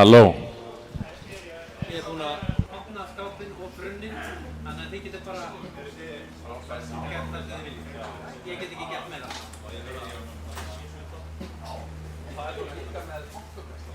Halló. Ég er búinn að opna skápinn og brunninn, þannig að þið getur bara gert það sem þið viljið. Ég get ekki gert meira. Það er svona líka með okkurpresta.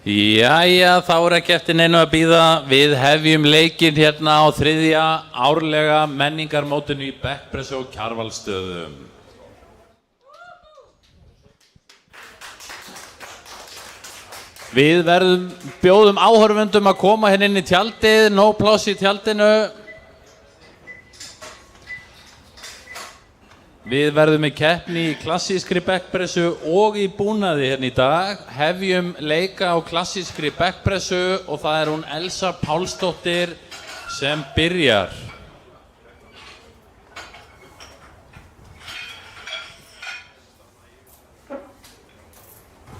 Jæja, þá ekki eftir neinu að bíða. Við hefjum leikinn hérna á 3. árlega menningarmótinu í bekkpressu og Kjarvalsstöðum. Við bjóðum áhorfendum að koma hérna inn í tjaldið, nóg pláss í tjaldinu. Við verðum í keppni í klassískri bekkpressu og í búnaði hérna í dag. Hefjum leika á klassískri bekkpressu og það er hún Elsa Pálsdóttir sem byrjar.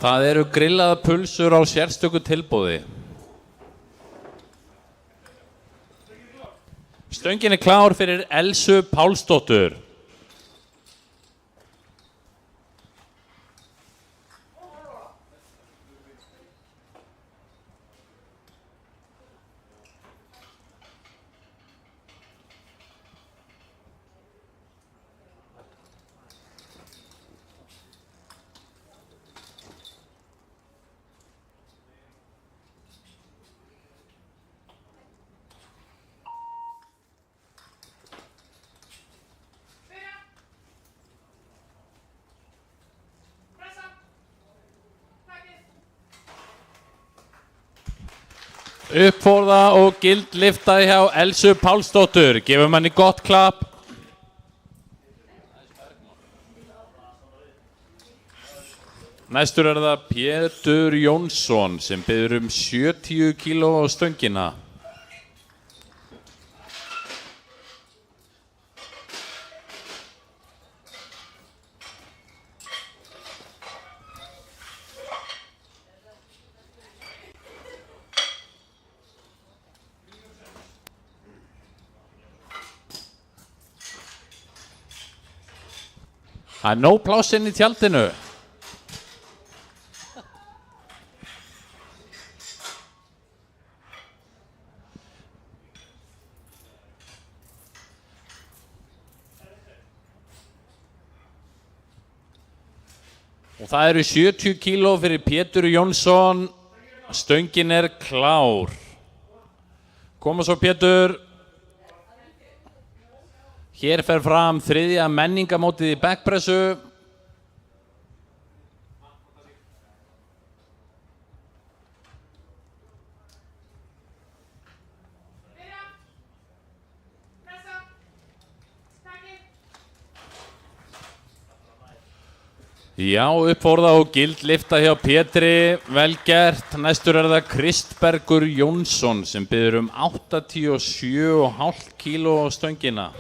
Það eru grillaða pulsur á sérstöku tilboði. Stöngin er klár fyrir Elsu Pálsdóttur. Uppfórða og gild lyfta hjá Elsu Pálsdóttur. Gefum henni gott klapp. Næstur er það Pétur Jónsson sem biður 70 kíló á stöngina. Það er nóg pláss inn í tjaldinu. Og það eru 70 kíló fyrir Pétur Jónsson. Stöngin er klár. Koma svo Pétur. Hér fer fram 3. menningamótið í bekkpressu. Já, uppfórða og gild lyfta hjá Pétri, vel gert. Næstur er það Kristbergur Jónsson sem biður 87,5 kíló á stöngina.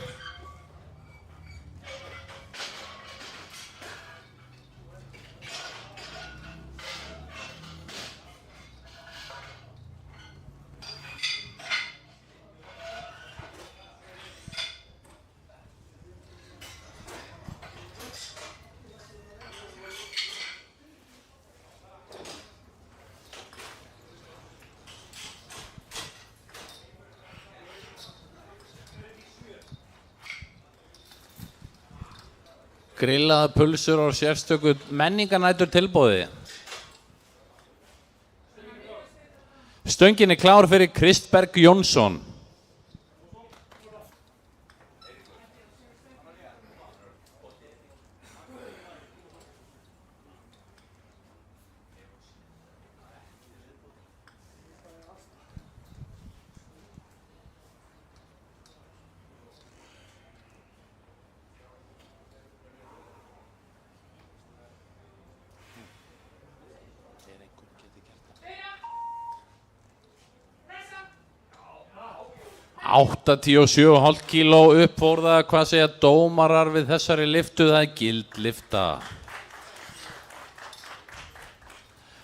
Grillaða pulsur og sérstöku menninganætur tilboði. Stöngin er klár fyrir Kristberg Jónsson. Áttatíu og 7,5 kíló uppfórða. Hvað segja dómarar við þessari lyftu? Það er gild lyfta.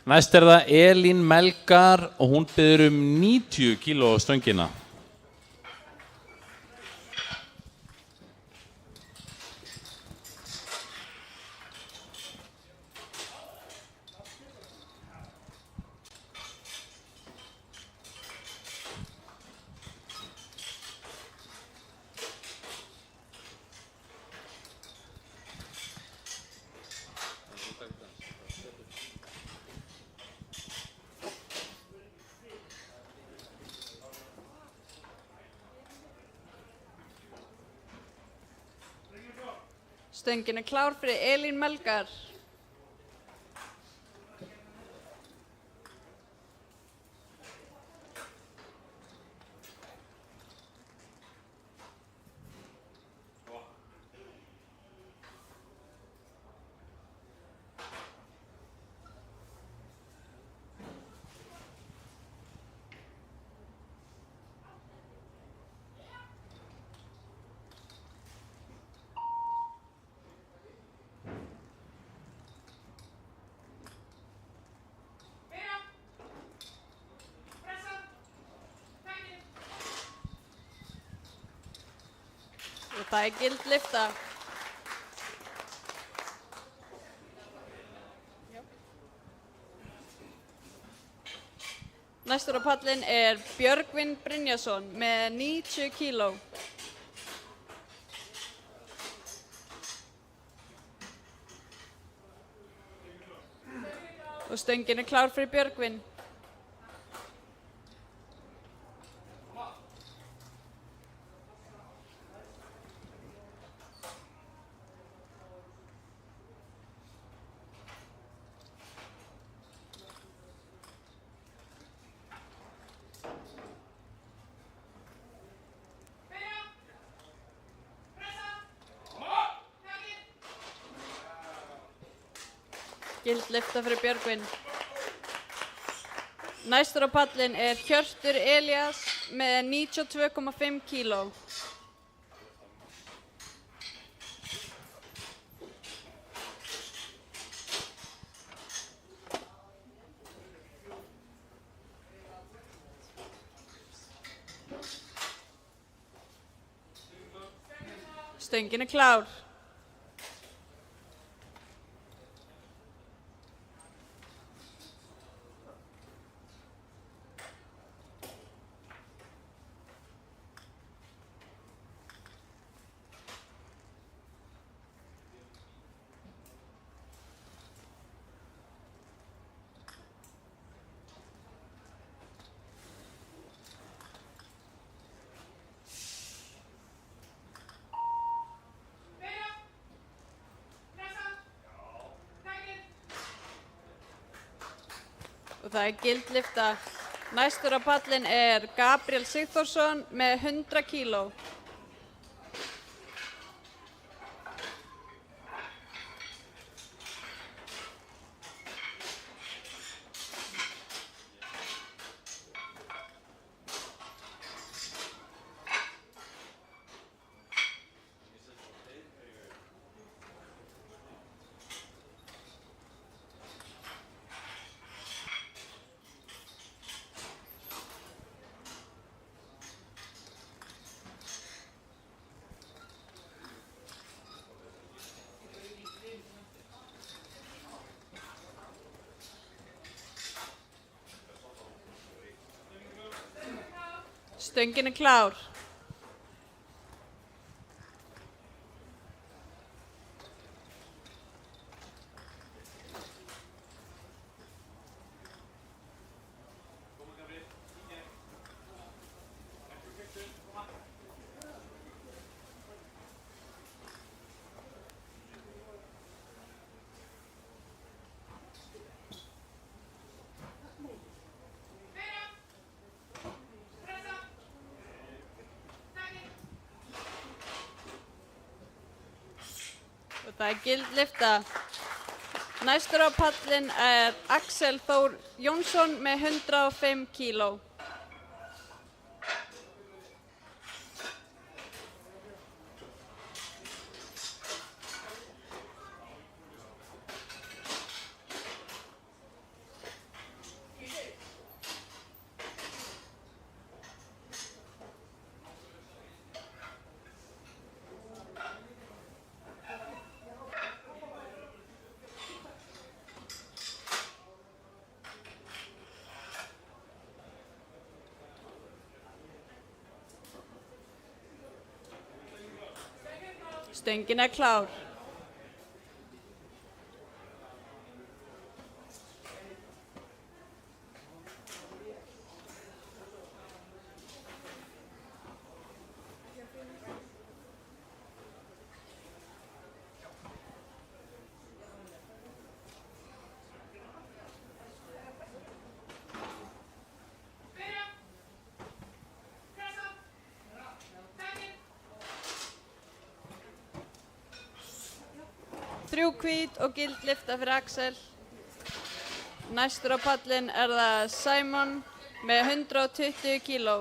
Næst er það Elín Melgar og hún biður 90 kíló á stöngina. Stöngin klár fyrir Elín Melgar. Og það gild lyfta. Næstur á pallinn Björgvin Brynjason með 90 kíló. Og stöngin klár fyrir Björgvin. Gild lyfta fyrir Björgvin. Næstur á pallinn Hjörtur Elías með 92,5 kíló. Stöngin klár. Og það gild lyfta. Næstur á pallinn Gabriel Sigþórsson með 100 kíló. Stöngin klár. Og það gild lyfta. Næstur á pallinn Axel Þór Jónsson með 105 kíló. Stöngin klár. 3 hvít og gild lyfta fyrir Axel. Næstur á pallinn það Simon með 120 kíló.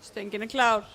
Stöngin klár.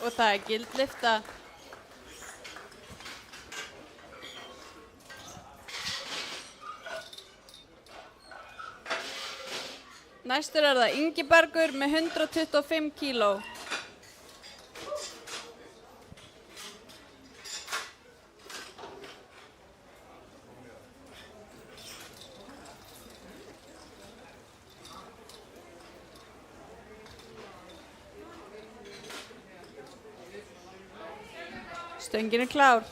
Og það gild lyfta. Næstur það Ingibergur með 125 kíló. Stöngin klár.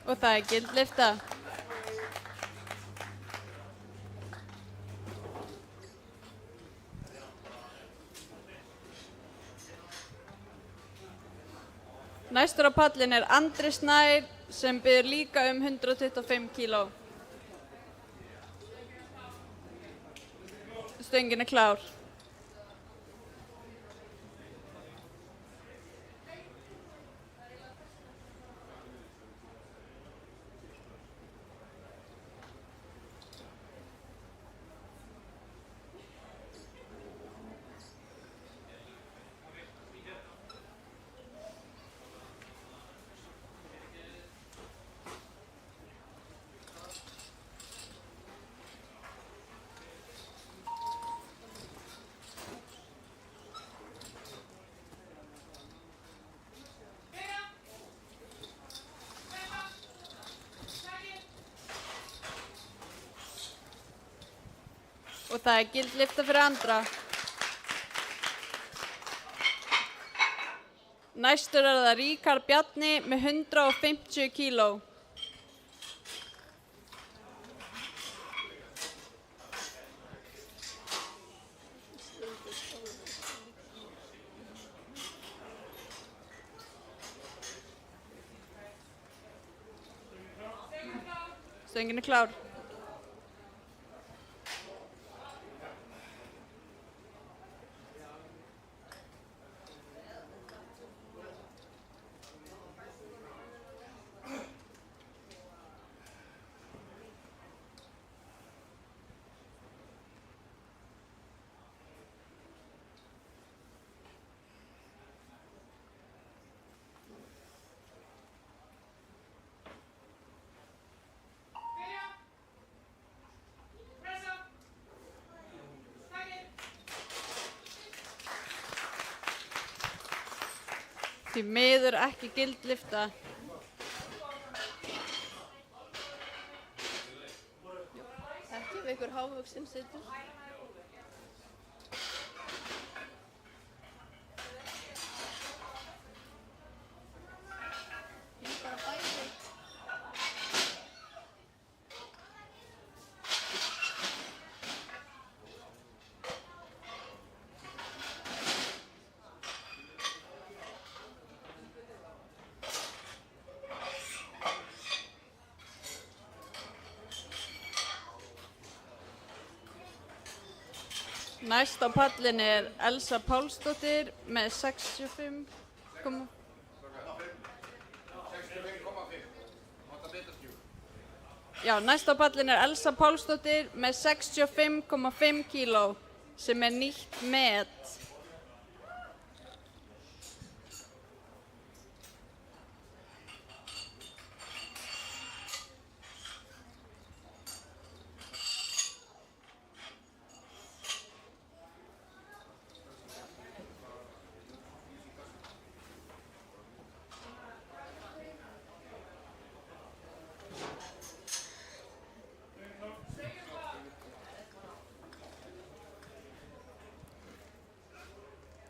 Og það gild lyfta. Næstur á pallinn Andri Snær sem biður líka 125 kíló. Stöngin klár. Og það gild lyfta fyrir Andra. Næstur það Ríkharð Bjarni með 150 kíló. Stöngin klár. Því miður ekki gild lyfta. Ekki ef einhver hávaxinn situr. Ég bara bæði. Næst á pallin er Elsa Pálsdóttir með 65. Já, næst á pallin er Elsa Pálsdóttir með 65,5 kíló sem er nýtt met.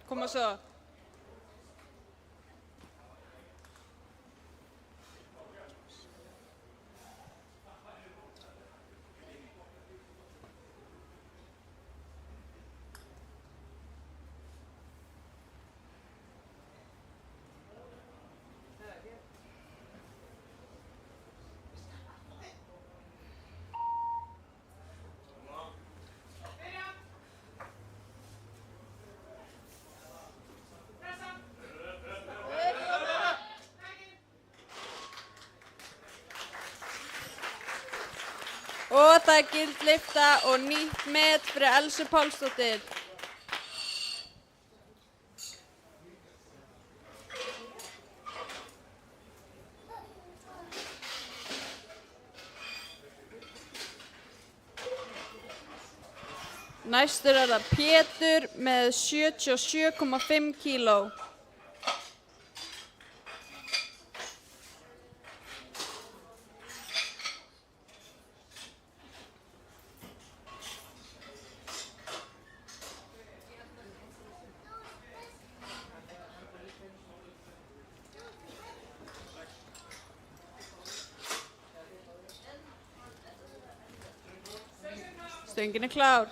Koma svo. Og það er gild lyfta og nýtt met fyrir Elsu Pálsdóttir. Næstur er það Pétur með 77,5 kíló. Stöngin er klár.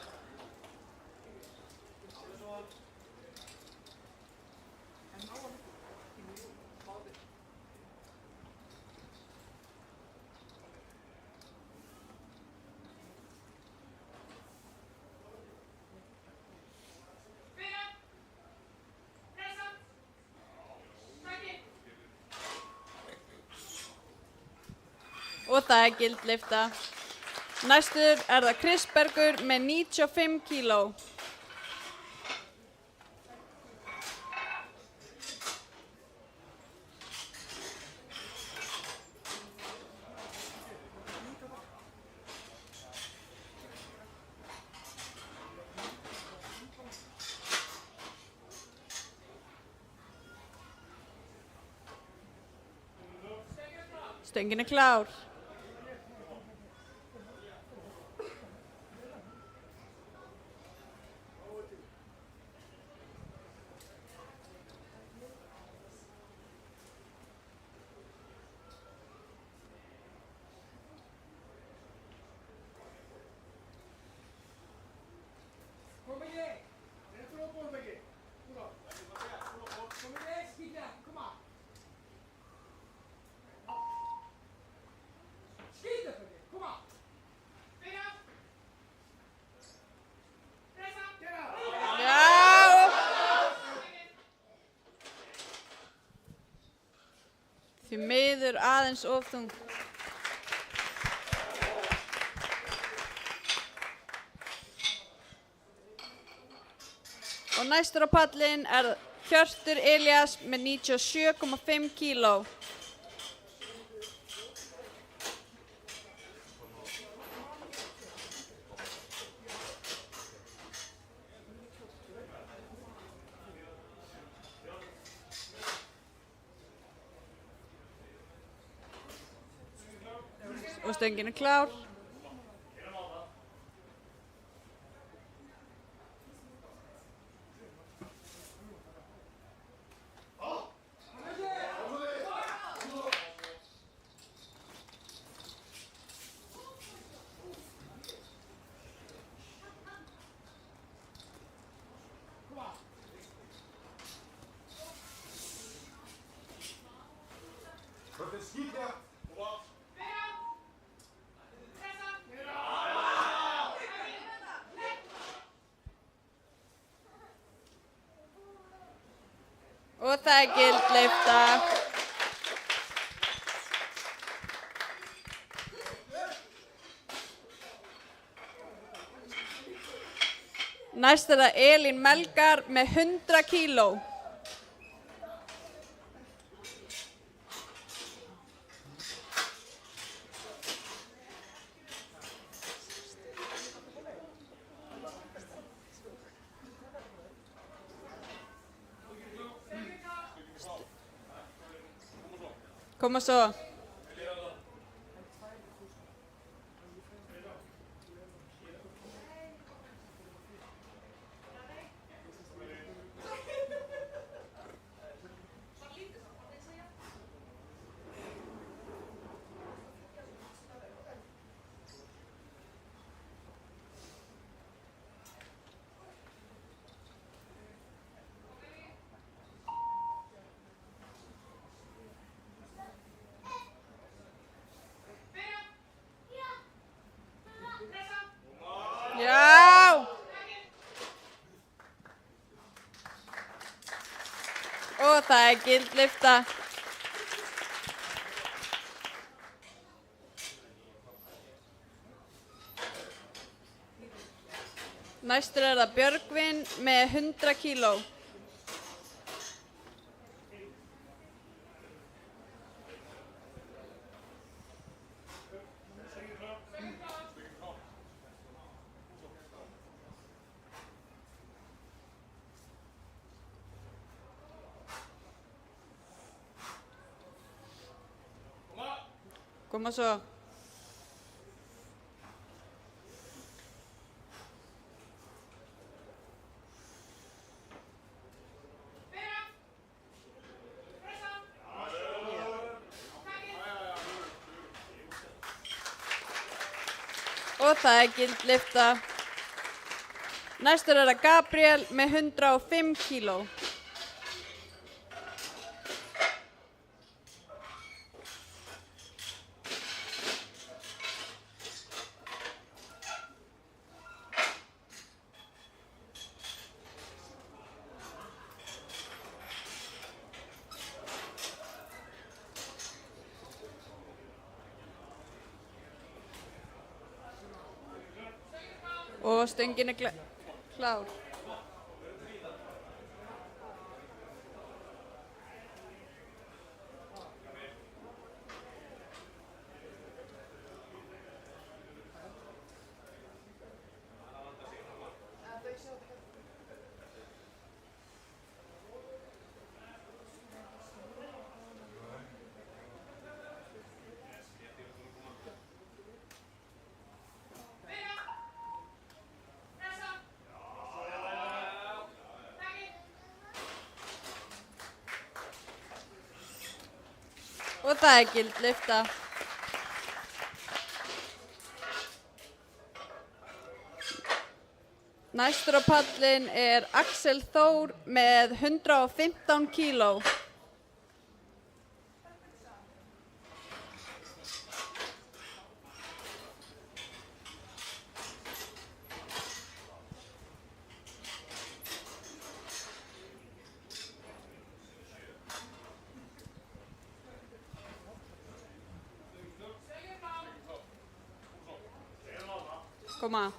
Og það er gild lyfta. Næstur er það Kristbergur með 95 kíló. Stöngin er klár. Því miður aðeins of þung. Og næstur á pallinn er Hjörtur Elías með 97,5 kíló. Og stöngin er klár. það er gild lyfta. Næst er það Elín Melgar með 100 kíló. Koma svo. Já! Og það er gild lyfta. Næstur er það Björgvin með 100 kíló. Koma svo. Og það er gild lyfta. Næstur er það Gabriel með 105 kíló. Og stöngin er klár. Og það er gild lyfta. Næstur á pallinn er Axel Þór með 115 kíló. Koma.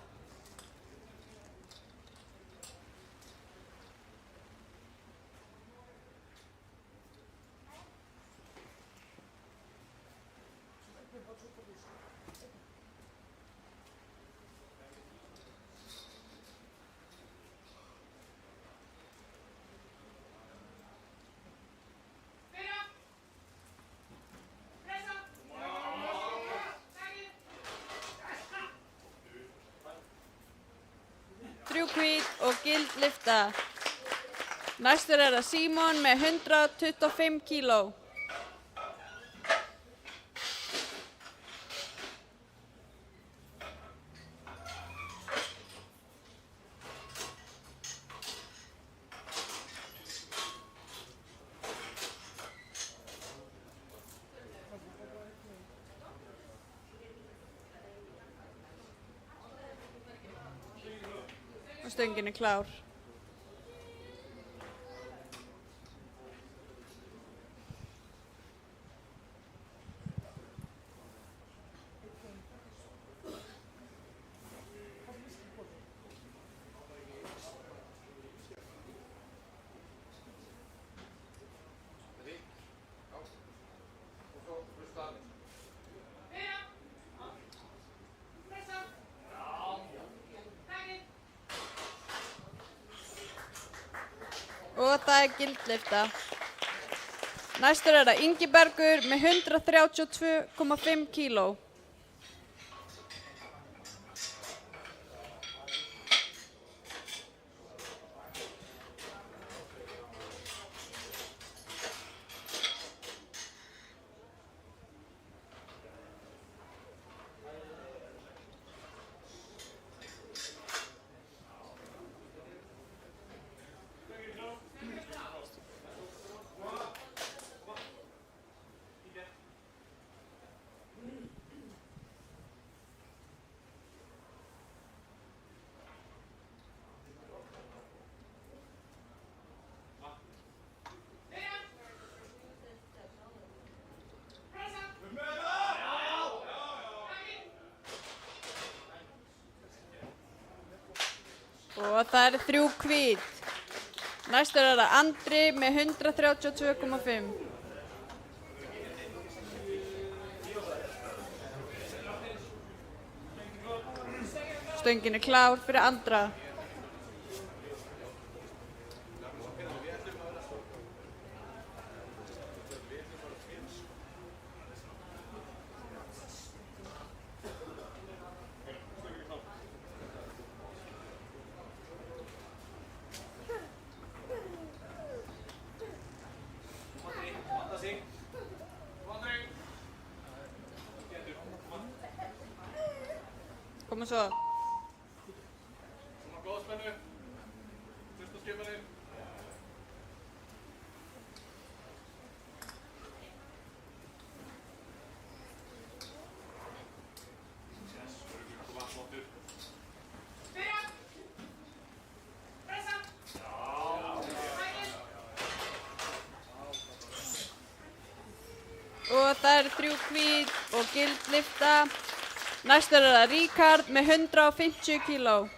Þrjú hvít og gild lyfta. Næstur er það Símon með 125 kíló. Og stöngin er klár. það er gildlifta. Næstur er það Ingibergur með 132,5 kíló. Og það er 3 hvít. Næstur er það Andri með 132,5. Stöngin er klár fyrir Andra. Koma svo. Góða spennu. Fyrsta skipanir. Yes, koma flottur. Og það er 3 hvít og gildlifta. Næstur er það Ríkard með 150 kíló.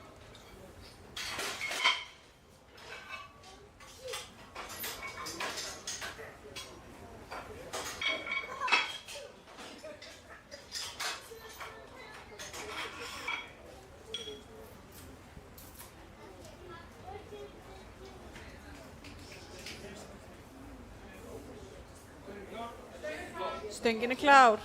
Stöngin er klár.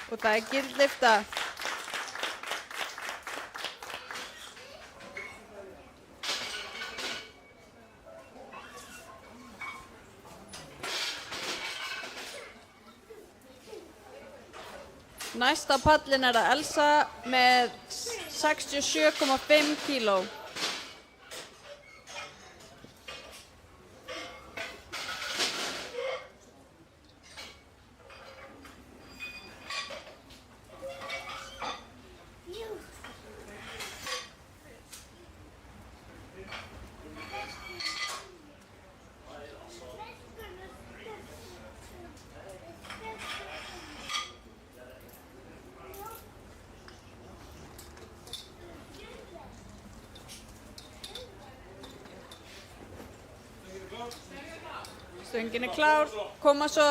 Og það er gildlifta. Næst á pallin er það Elsa með 67,5 kíló. Stöngin er klár, koma svo.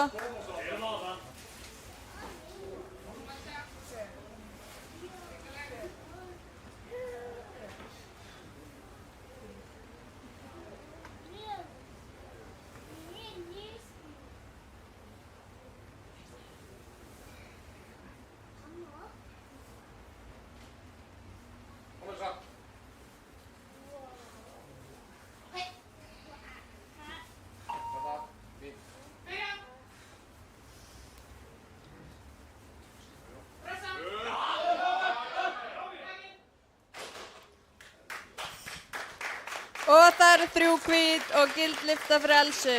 Og það eru 3 hvít og gildlifta fyrir Elsu.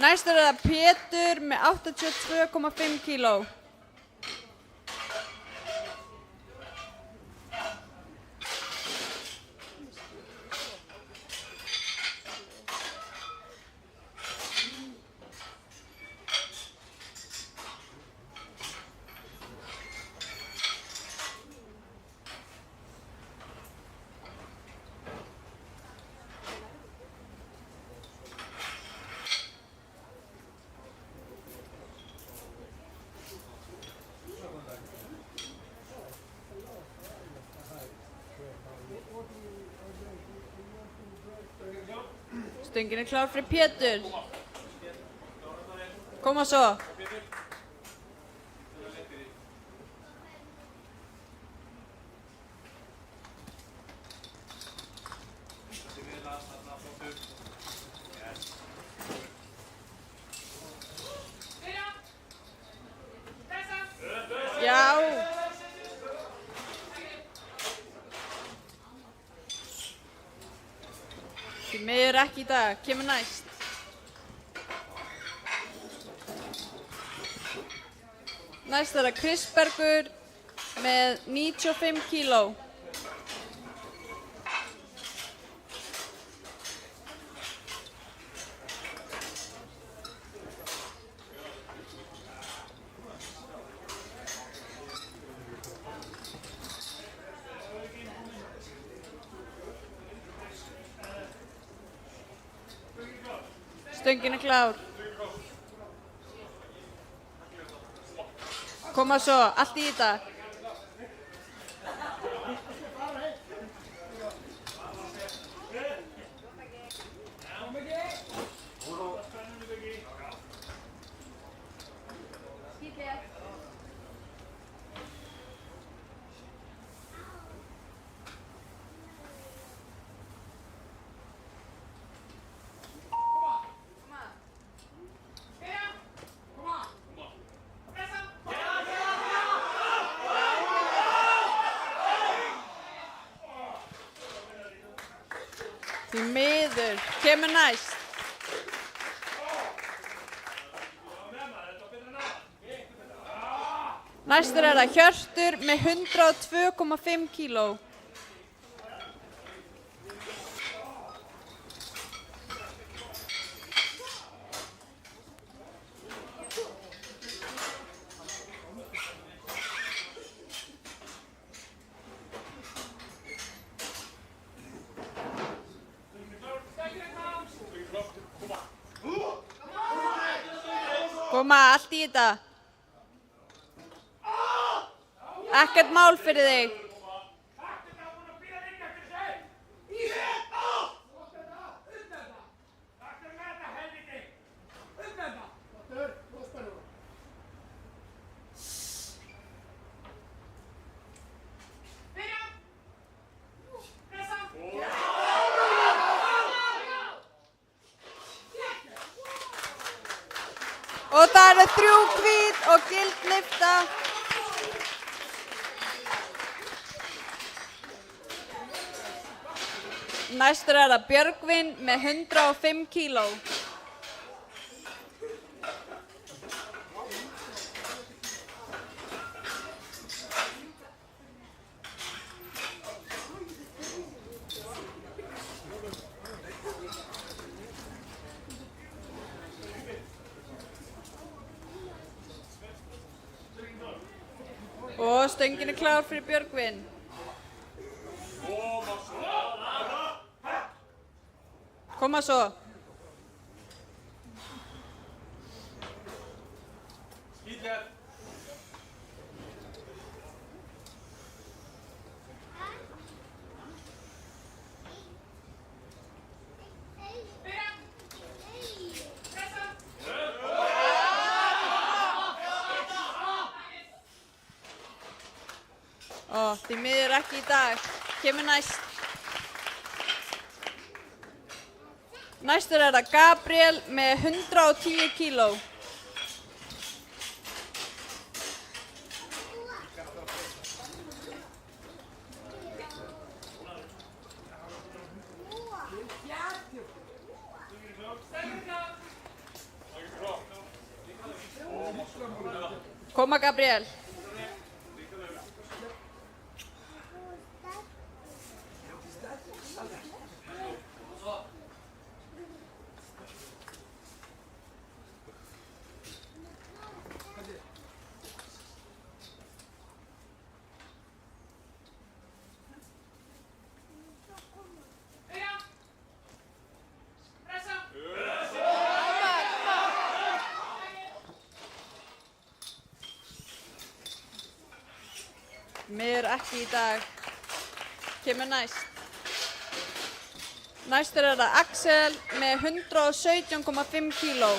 Næstur er það Pétur með 82,5 kíló. Stöngin er klár fyrir Pétur. Koma svo. Já. Því miður ekki í dag. Kemur næst. Næst er það Kristbergur með 95 kíló. Stöngin er klár. Koma svo, allt í þetta. Því miður, kemur næst. Næstur er það Hjörtur með 102,5 kíló. Koma, allt í þetta. Ekkert mál fyrir þig. Og það eru 3 hvít og gild lyfta. Næstur er það Björgvin með 105 kíló. Og stöngin er klár fyrir Björgvin. Koma svo. Skýtlega. Því miður ekki í dag. Kemur næst. Næstur er það Gabriel með 110 kíló. Koma Gabriel. Mér ekki í dag. Kemur næst. Næstur er það Axel með 117,5 kíló.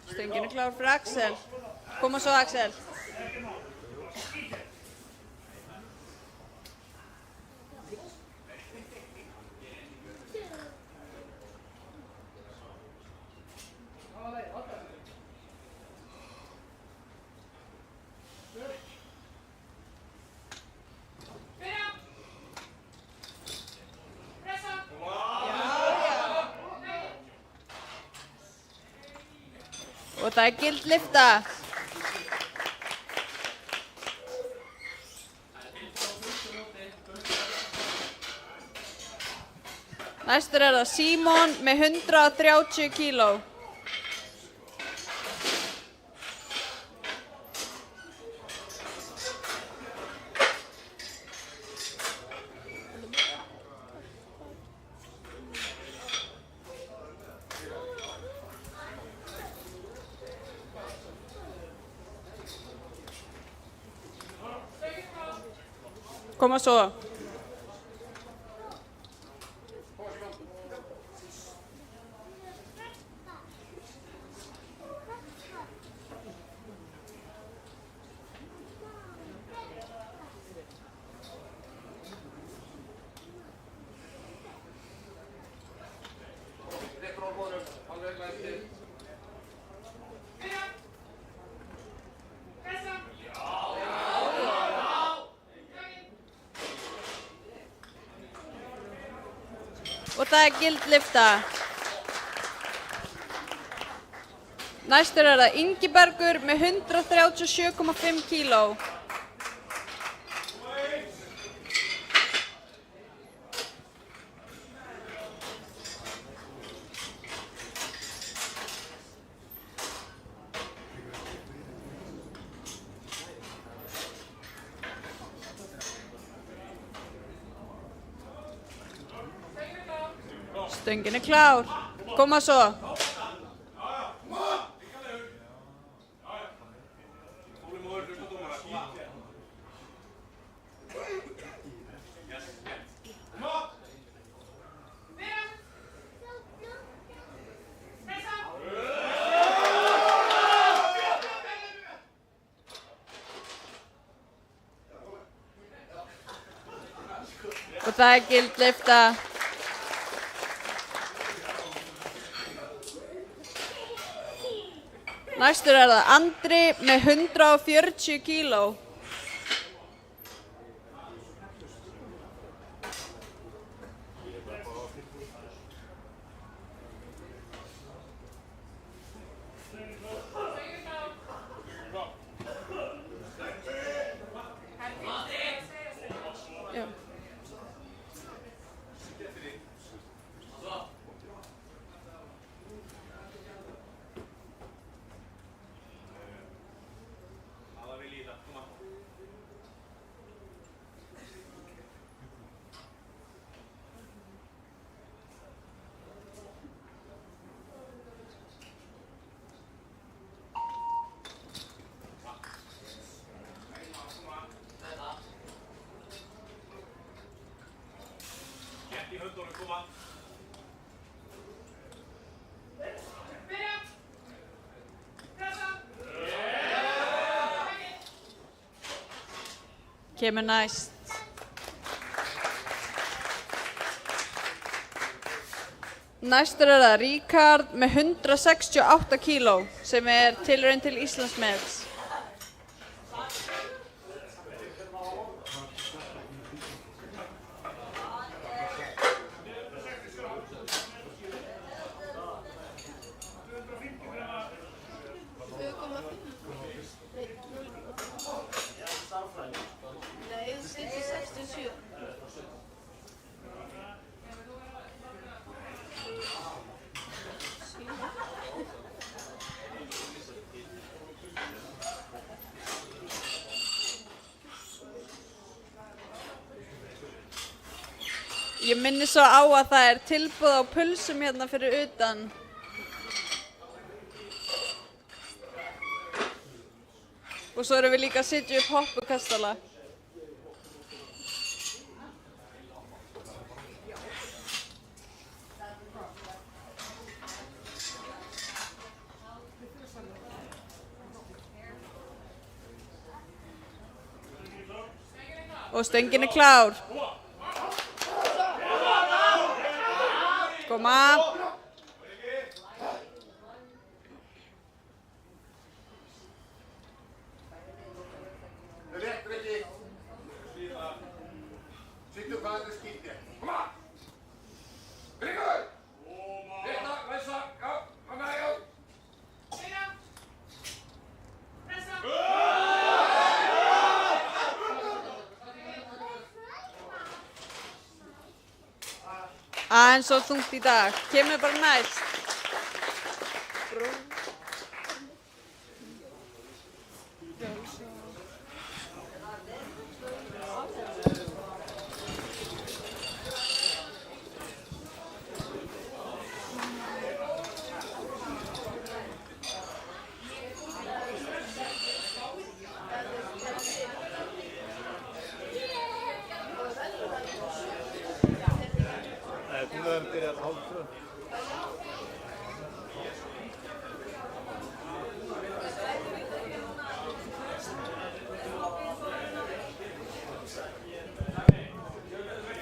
Stöngin er klár fyrir Axel. Koma svo Axel. Og það er gild lyfta. Næstur er það Símon með 130 kíló. Koma svo. Og það er gild lyfta. Næstur er það Ingibergur með 137,5 kíló. Stöngin er klár. Koma svo. Og það er gild lyfta. Næstur er það Andri með 140 kíló. Já. Í höndunum, koma. Kemur næst. Næstur er það Ríkard með 168 kíló sem er tilraun til Íslandsmets. Nei, þú setur 67. Ég minni svo á að það er tilboð á pulsum hérna fyrir utan. Og svo erum við líka að setja upp hoppukastala. Og stöngin er klár. Koma. Rétt, Rikki. Sýttu hvað þetta skýtti. Koma. Ríkur. Rétta, læsa. Já, koma það, já. Aðeins svo þungt í dag. Kemur bara næst.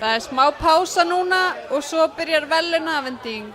Það er smá pása núna og svo byrjar verðlaunaafhending.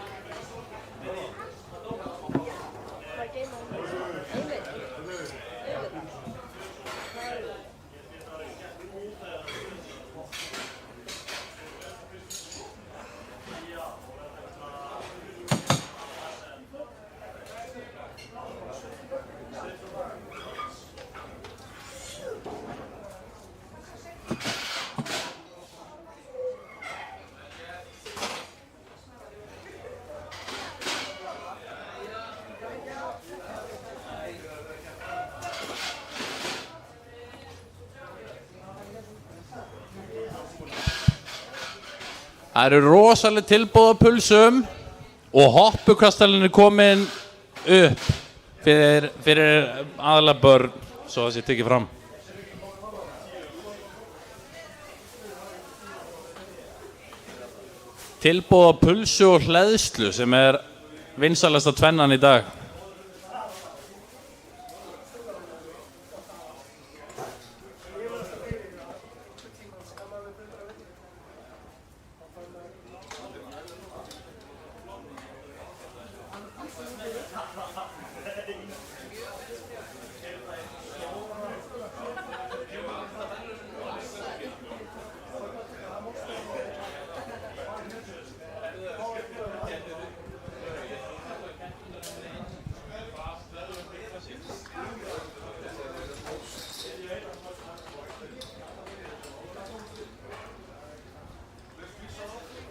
Það eru rosalega tilboð á pulsum og hoppukastalinn er komin upp fyrir aðalega börn, svo það sé tekið fram. Tilboð á pulsu og hleðslu sem er vinsælasta tvennan í dag.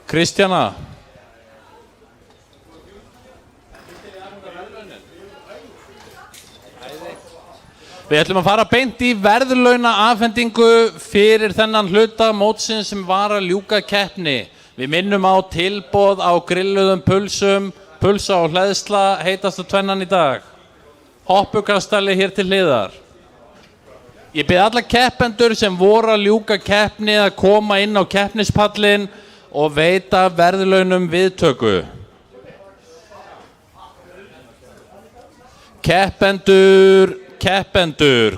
Kristjana. Við ætlum að fara beint í verðlaunaafhendingu fyrir þennan hluta mótsins sem var að ljúka keppni. Við minnum á tilboð á grilluðum pulsum, pulsa og hleðsla, heitasta tvennan í dag. Hoppukastali hér til hliðar. Ég bið alla keppendur sem voru að ljúka keppni að koma inn á keppnispallinn og veita verðlaunum viðtöku. Keppendur,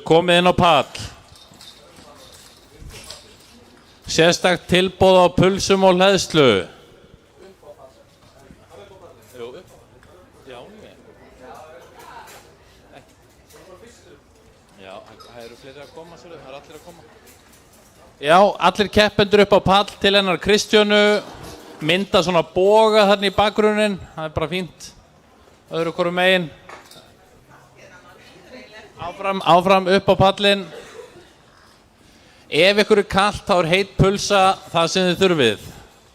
komið inn á pall. Sérstakt tilboð á pulsum og hleðslu. Já, það eru fleiri að koma, það eru allir að koma. Já, allir keppendur upp á pall til hennar Kristjánu, mynda svona boga þarna í bakgrunnin, það er bara fínt, öðru hvoru megin. Áfram upp á pallin. Ef ykkur er kalt þá er heit pulsa það sem þið þurfið.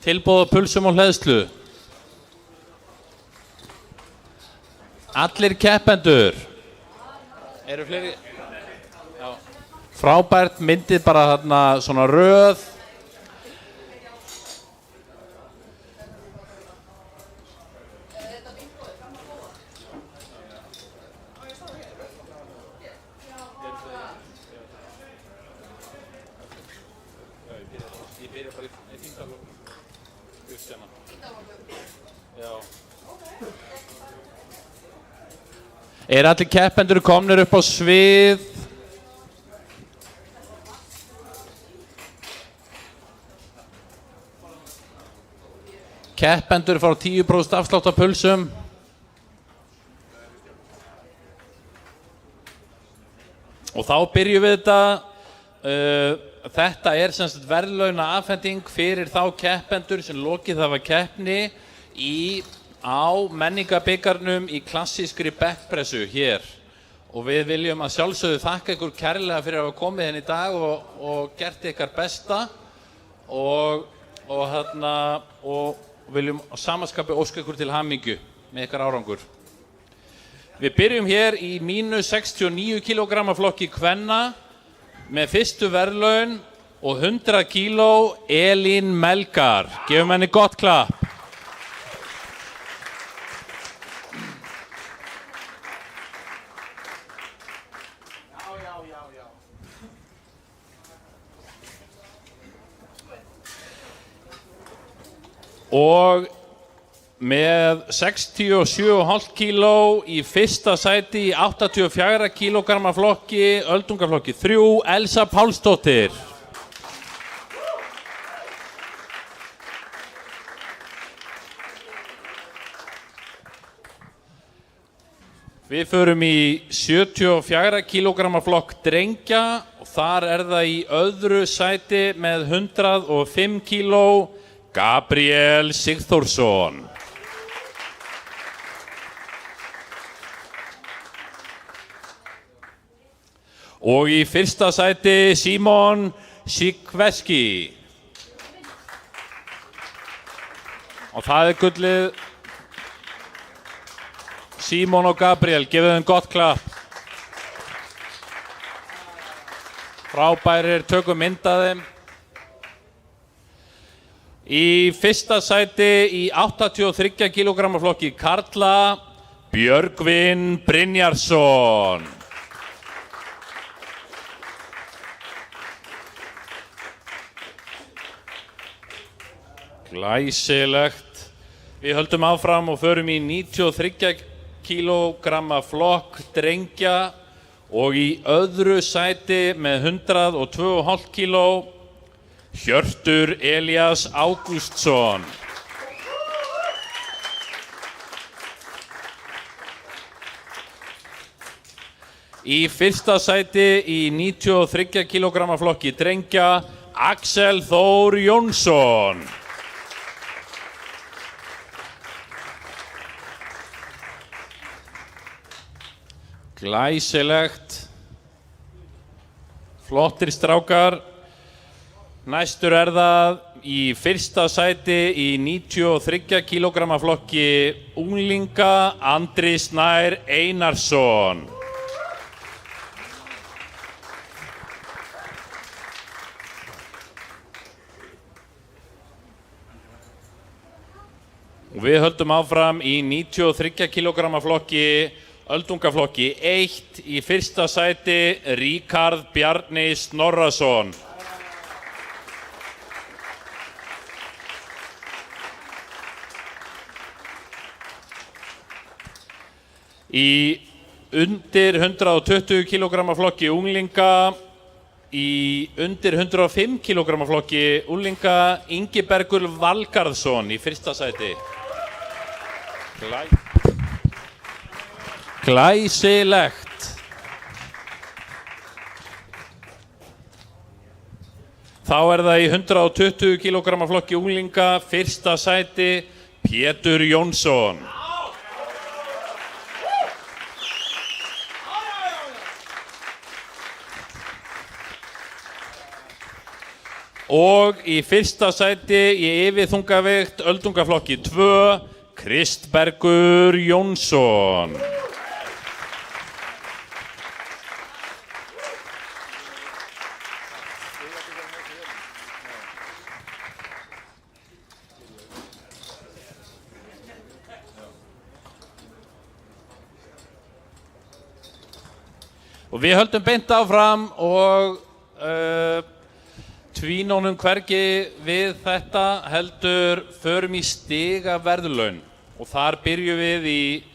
Tilboð á pulsum og hleðslu. Allir keppendur. Eru fleiri? Já. Frábært, myndið bara þarna svona röð. Allir keppendur komnir upp á svið? Keppendur fá 10% afslátt af pulsum. Og þá byrjum við þetta. Þetta sem sagt verðlauna afhending fyrir þá keppendur sem lokið hafa keppni á menningabikarnum í klassískri bekkpressu hér. Og við viljum að sjálfsögðu þakka ykkur kærlega fyrir að hafa komið hérna í dag og gert ykkar besta og viljum á samaskapi óska ykkur til hamingju með ykkar árangur. Við byrjum hér í mínus 69 kg flokki kvenna með fyrstu verðlaun og 100 kíló Elín Melgar. Gefum henni gott klapp. Og með 67,5 kíló í fyrsta sæti í 84 kg flokki, öldungaflokki 3, Elsa Pálsdóttir. Við förum í 74 kg flokk drengja og þar það í öðru sæti með 105 kíló, Gabriel Sigþórsson. Og í fyrsta sæti Simon Sikveski. Og það gullið. Simon og Gabriel, gefið þeim gott klapp. Frábærir, tökum mynd af þeim. Í fyrsta sæti í 83 kg flokki karla, Björgvin Brynjarsson. Glæsilegt. Við höldum áfram og förum í 93 kg flokk drengja og í öðru sæti með 102,5 kíló, Hjörtur Elías Ágústsson. Í fyrsta sæti í 93 kg flokki drengja, Axel Þór Jónsson. Glæsilegt. Flottir strákar. Næstur það í fyrsta sæti í 93 kg flokki unglinga, Andri Snær Einarsson. Og við höldum áfram í 93 kg flokki öldungaflokki 1 í fyrsta sæti, Ríkharð Bjarni Snorrason. Í undir 120 kg flokki unglinga, í undir 105 kg flokki unglinga, Ingibergur Valgarðsson í fyrsta sæti. Glæsilegt. Þá það í 120 kg flokki unglinga, fyrsta sæti, Pétur Jónsson. Og í fyrsta sæti í yfirþungavigt öldungaflokki 2, Kristbergur Jónsson. Og við höldum beint áfram og tvínónum hvergi við þetta heldur förum í stigaverðlaun og þar byrjum við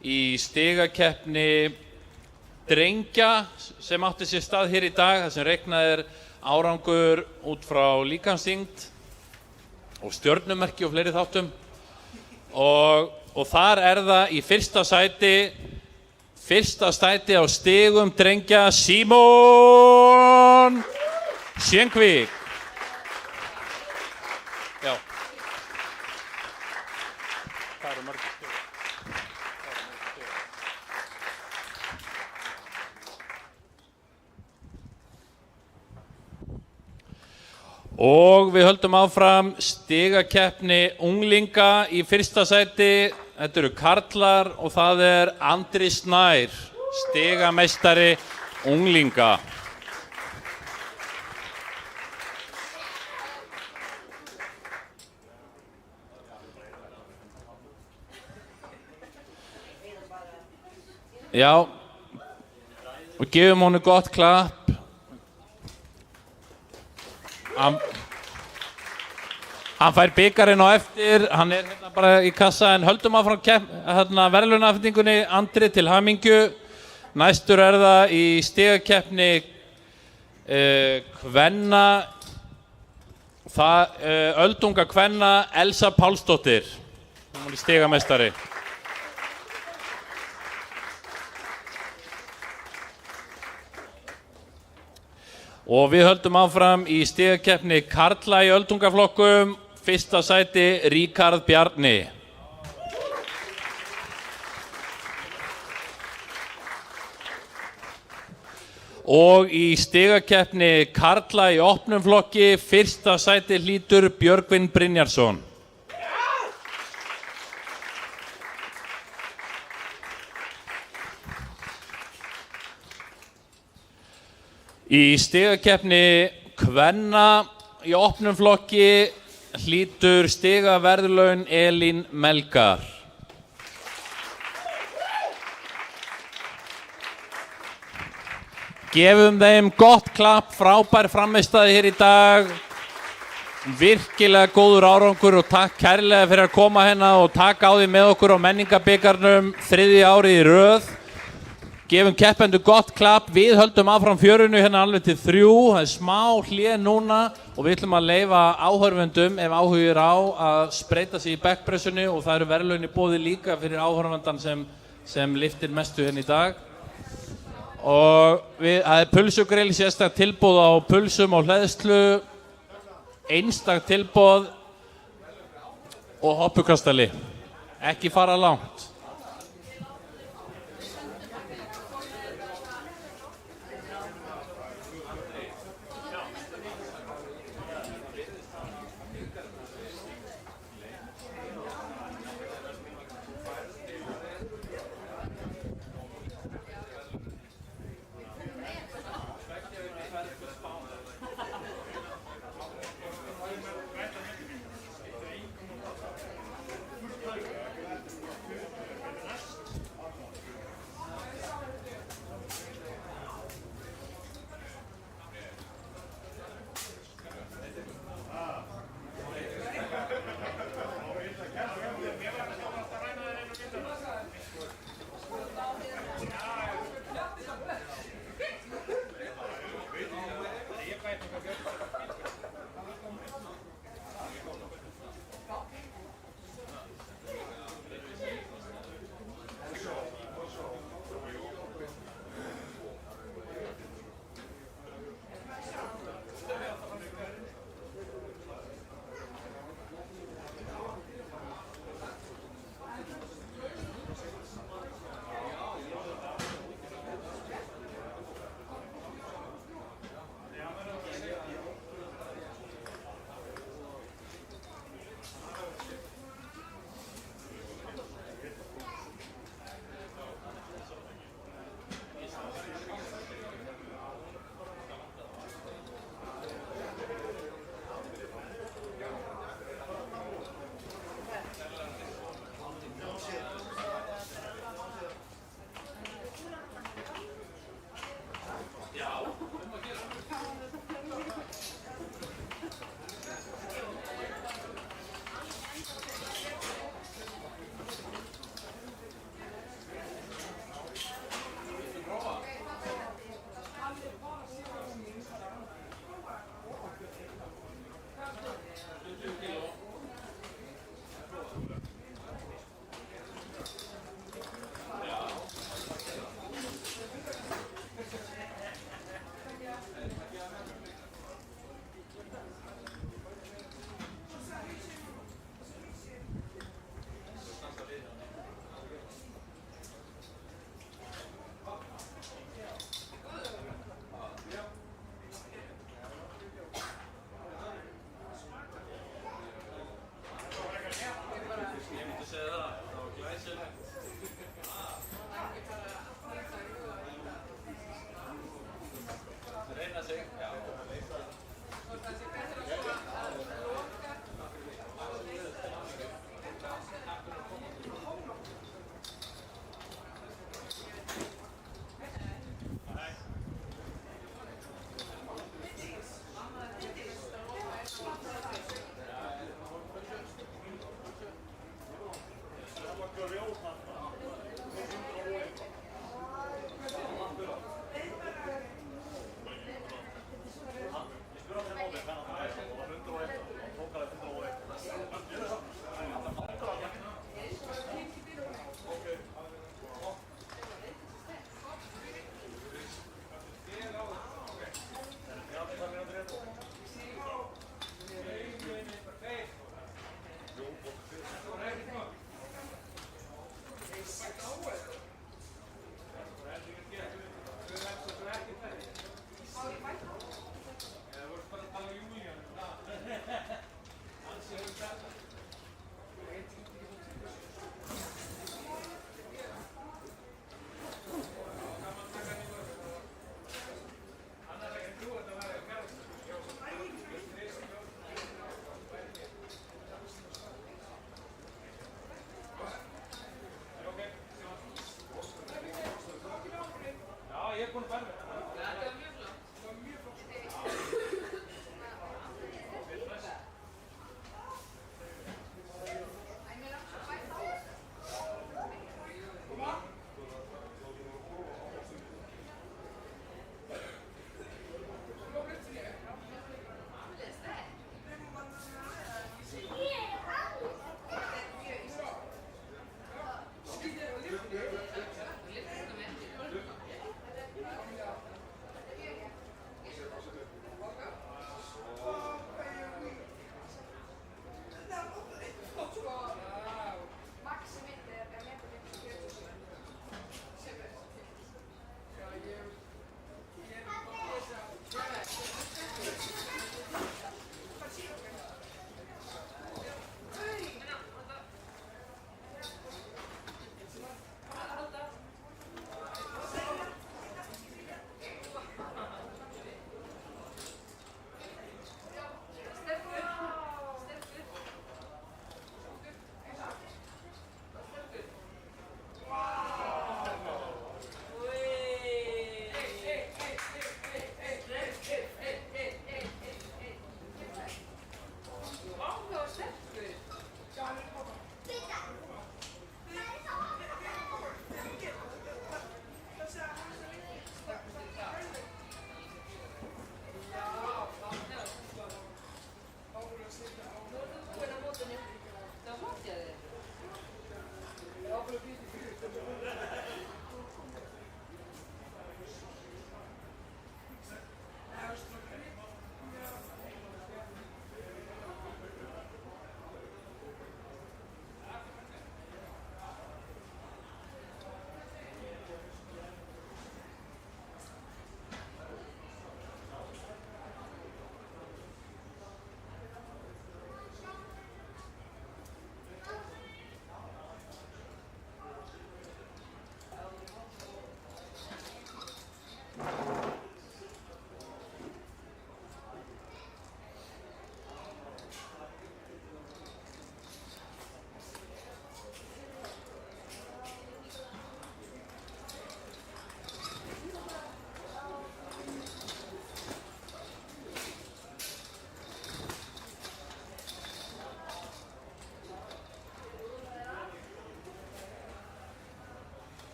í stigakeppni drengja sem átti sér stað hér í dag, þar sem reiknað er árangur út frá líkamsþyngd og stjörnumerki og fleiri þáttum. Og þar er það í fyrsta sæti á stigum drengja Símon Sjenkvík. Já. Það eru mörg stig. Og við höldum áfram stigakeppni unglinga í fyrsta sæti. Þetta eru karlar og það er Andri Snær, stigameistari unglinga. Já, og gefum honum gott klapp. Hann fær bikarinn á eftir, hann er hérna bara í kassa, en höldum áfram verðlaunaafhendingunni. Andri, til hamingju. Næstur er það í stigakeppni kvenna, öldunga kvenna, Elsa Pálsdóttir. Hún er stigameistari. Og við höldum áfram í stigakeppni karla í öldungaflokkum. Fyrsta sæti Ríkharð Bjarni. Og í stigakeppni karla í opnum flokki, fyrsta sæti hlýtur Björgvin Brynjarsson. Í stigakeppni kvenna í opnum flokki hlýtur stigaverðlaun Elín Melgar. Gefum þeim gott klapp, frábær frammistaði hér í dag. Virkilega góður árangur og takk kærlega fyrir að koma hérna og taka á því með okkur á menningabikarnum 3. árið í röð. Gefum keppendur gott klapp, við höldum áfram fjörunu hérna alveg til 3, það er smá hlé núna og við ætlum að leyfa áhorfendum, ef áhugir á, að spreyta sig í bekkpressunni og það eru verðlaun í boði líka fyrir áhorfandan sem lyftir mestu hérna í dag. Og það er pulsugrill, sérstak tilboð á pulsum og hleðslu, einstak tilboð og hoppukastali. Ekki fara langt.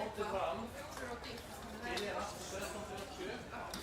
mótið fram. Til er allt 17.47.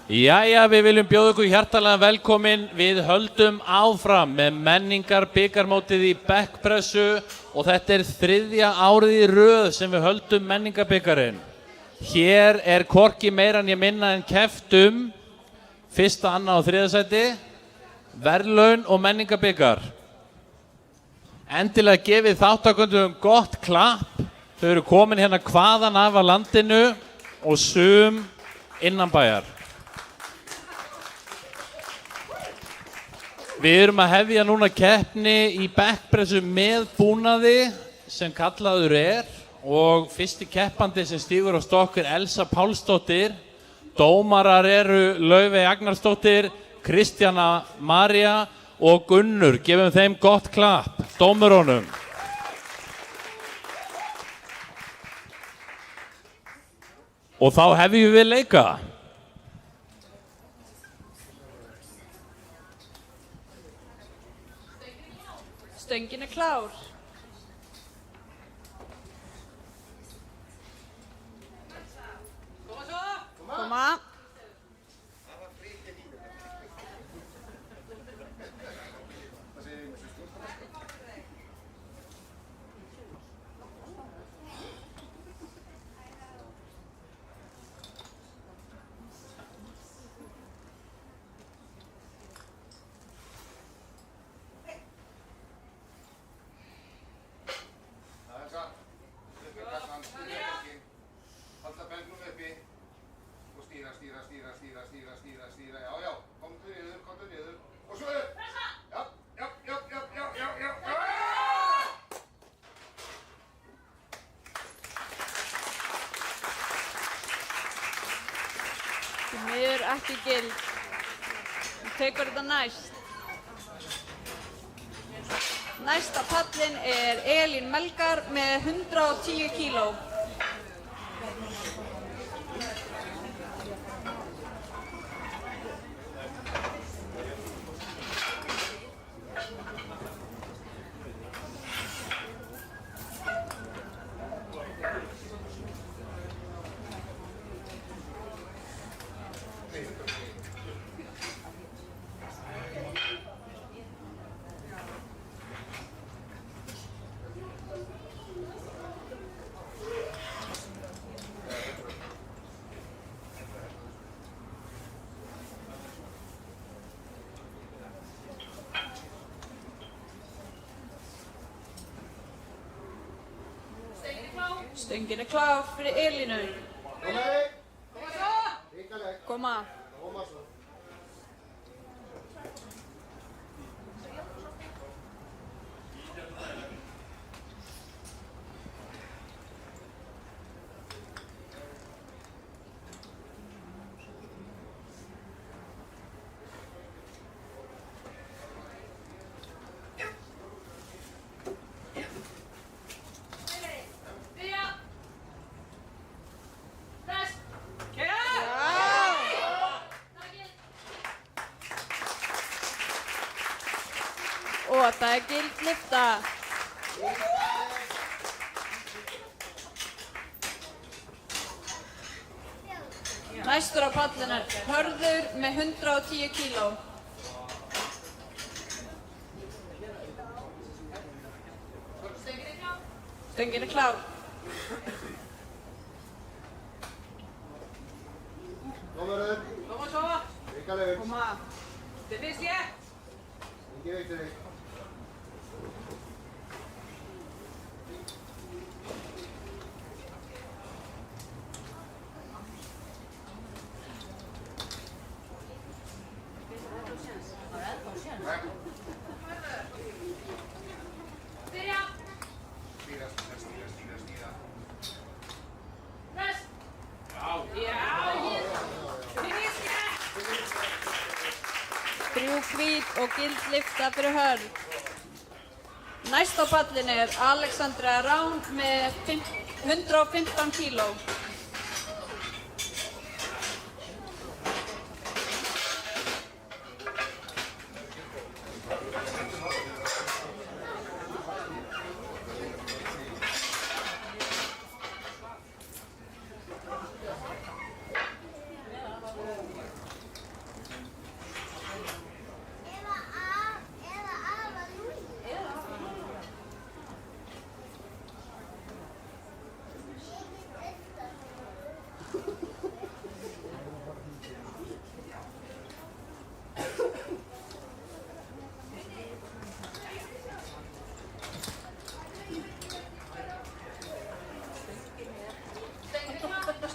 Jæja, við viljum bjóða ykkur hjartalega velkomin. Við höldum áfram með menningar bikarmótið í bekkpressu og þetta þriðja árið í röð sem við höldum menningarbikarinn. Hér hvorki meira en ég minna en keppt fyrsta, annað og þriðja sæti, verðlaun og menningarbikar. Endilega gefið þáttakendum gott klapp. Þau eru komin hérna hvaðan af landinu og sum innanbæjar. Við erum að hefja núna keppni í bekkpressu með búnaði sem kallaður og fyrsti keppandi sem stígur á stokk Elsa Pálsdóttir. Dómarar eru Laufey Agnarsdóttir, Kristjana María og Gunnur. Gefum þeim gott klapp, dómurunum. Og þá hefjum við leika. Stöngin klár. Koma. Halda bengnum uppi og stýra. ekki gild. Þú tekur þetta næst. Næsta pallin er Elín Melgar með 110 kíló. Stöngin er klár fyrir Elínu. Koma. Og það er gild lyfta. Næstur á pallinu er Hörður með 110 kíló. Stöngin er klár. Kom Hörður. Koma svo. Ríkalegur. Koma. Det finns det. Ekki veikt þig. Þrjú hvít og gild lyfta fyrir Hörð. Næst á pallinu er Alexandra Rán með 115 kíló.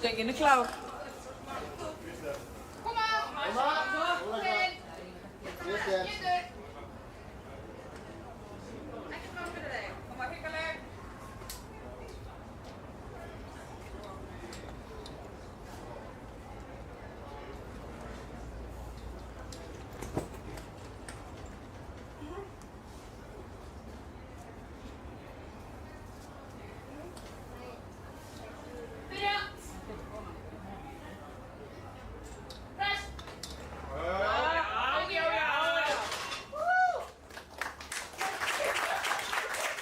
Stöngin er klár.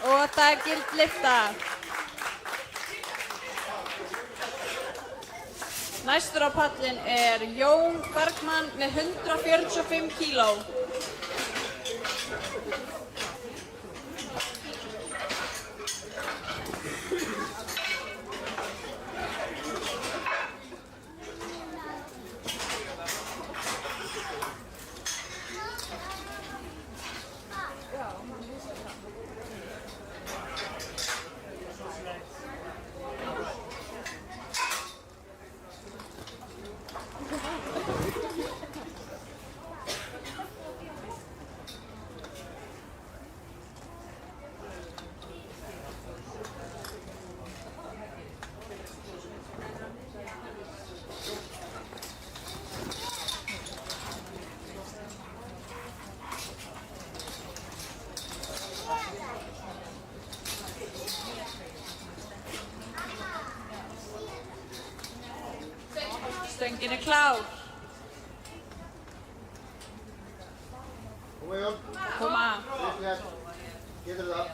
Og það er gild lyfta. Næstur á pallin er Jón Bergmann með 145 kíló. Stöngin er klár. Koma Jón. Koma. Rétt. Getur það.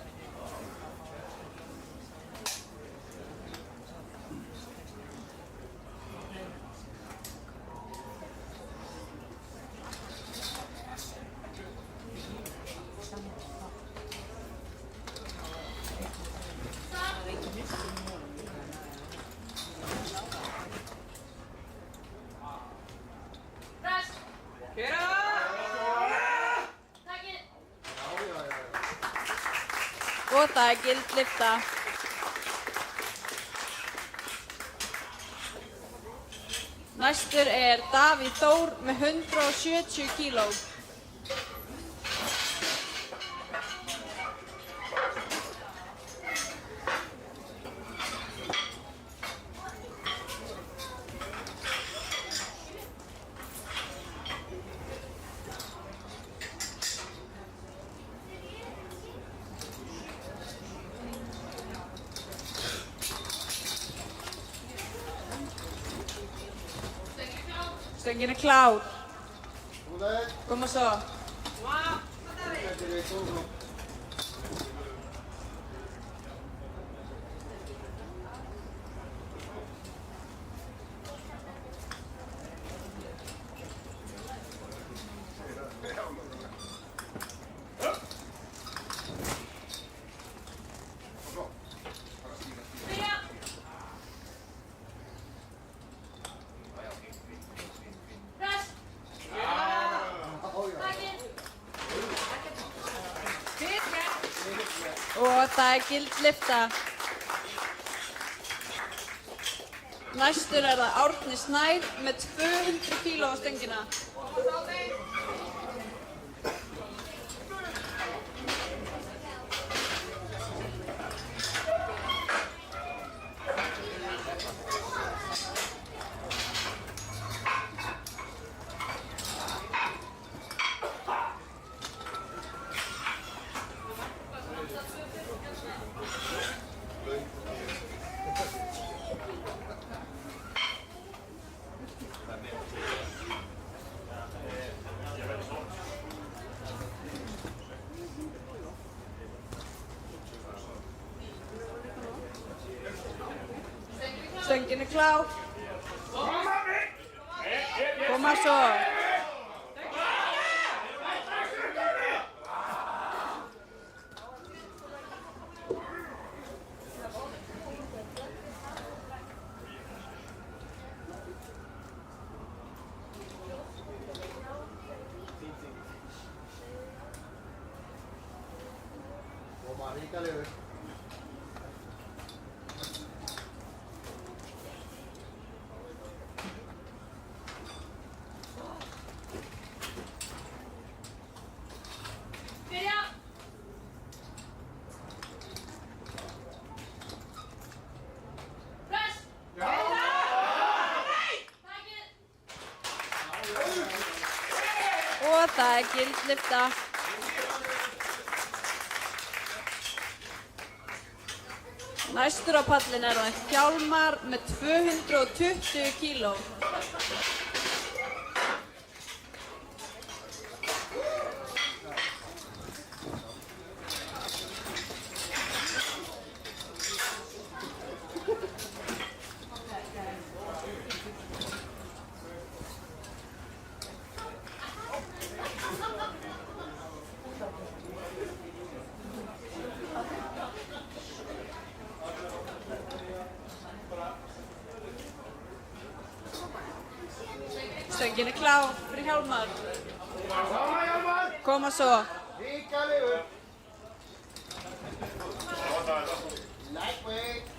Og það er gild lyfta. Næstur er Davíð Þór með 170 kíló. Stöngin er klár. Koma svo. Og það er gild lyfta. Næstur er það Árni Snær með 200 kíló á stöngina. Stöngin er klár. Koma svo. Koma ríkalegur. Og það er gild lyfta. Næstur á pallin er það Hjálmar með 220 kíló. Stöngin er klár fyrir Hjálmar. Koma Hjálmar. Koma svo. Ríkalegur. Lightweight.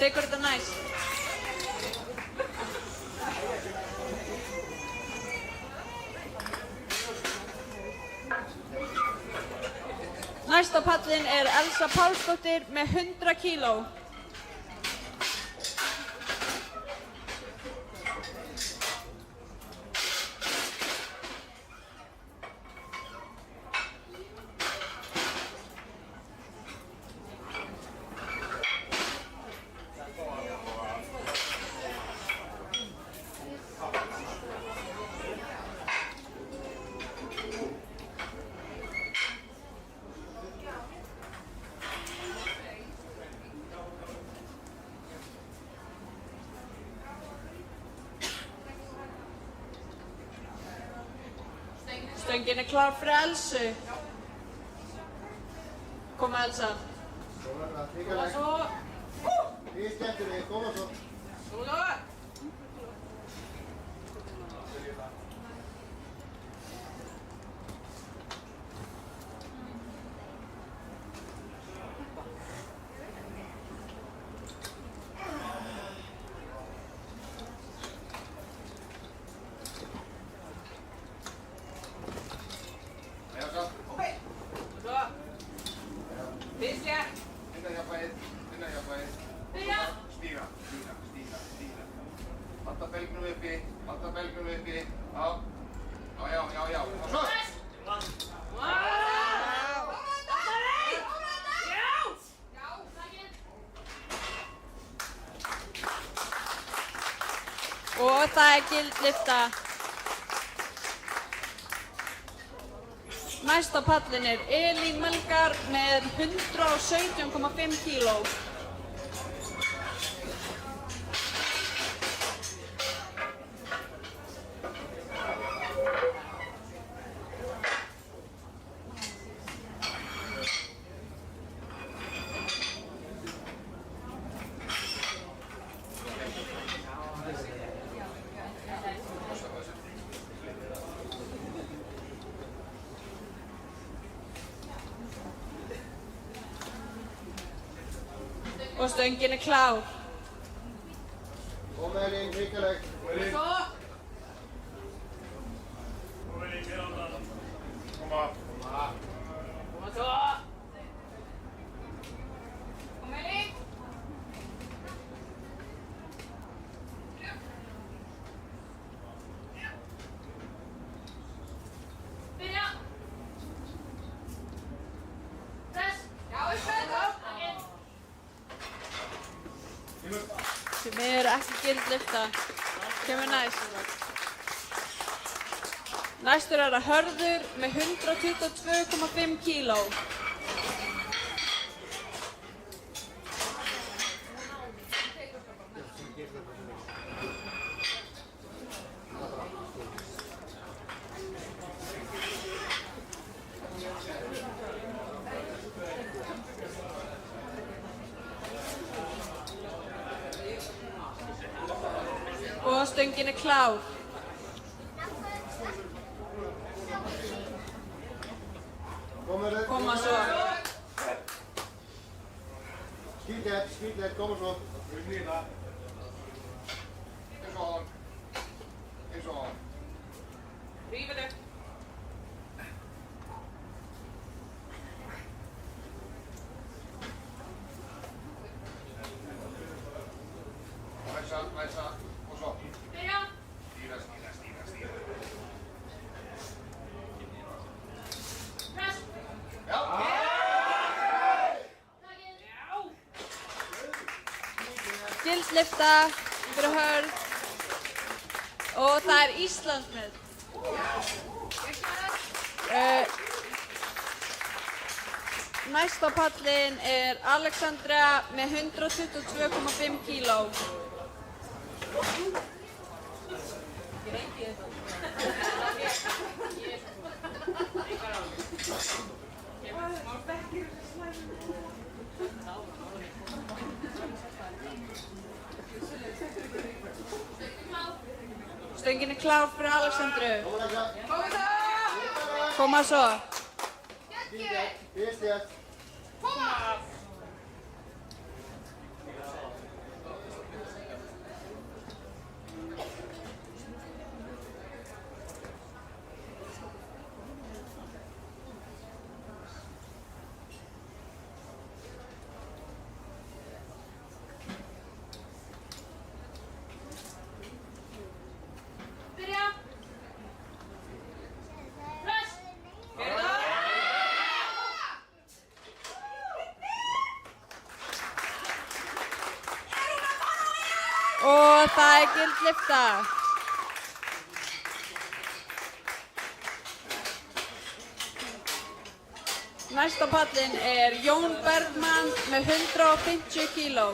tekur þetta næst? Næst á pallinn er Elsa Pálsdóttir með 100 kíló. Stöngin er klár fyrir Elsu. Koma Elsa. Koma svo. Þið skemmtir þig, koma svo. Koma svo. Og það er gild lyfta. Næst á pallinn er Elín Melgar með 117,5 kíló. Og stöngin er klár. Koma Elín, hrikaleg. Koma svo. Koma svo. Koma Elín. Byrja. Press. Já, sem er ekki gild lyfta. Kemur næst. Næstur er það Hörður með 122,5 kíló. Og stöngin er klár. Koma svo. Skýrlegt, koma svo. Eins og hann. Rífið upp. Læsa, og svo. Byrja. Stýra. Press. Já. Gild lyfta fyrir Hörð. Og það er Íslandsmet. Næst á pallinn er Alexandra með 122,5 kíló. Stöngin er klár fyrir Alexandru. Koma svo. Skýrlegt. Og það er gild lyfta. Næsta pallinn er Jón Bergmann með 150 kíló.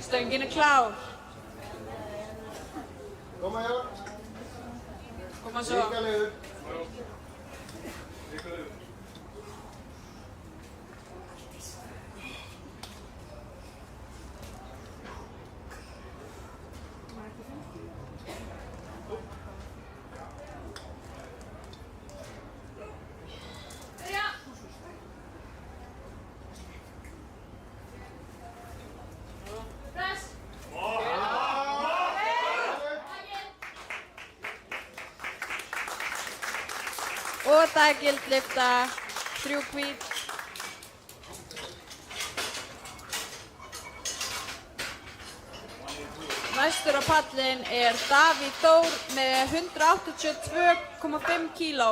Stöngin er klár. Koma Jón. Koma svo. Ríkalegur. Og það er gild lyfta. 3 hvít. Næstur á pallinn er Davíð Þór með 182,5 kíló.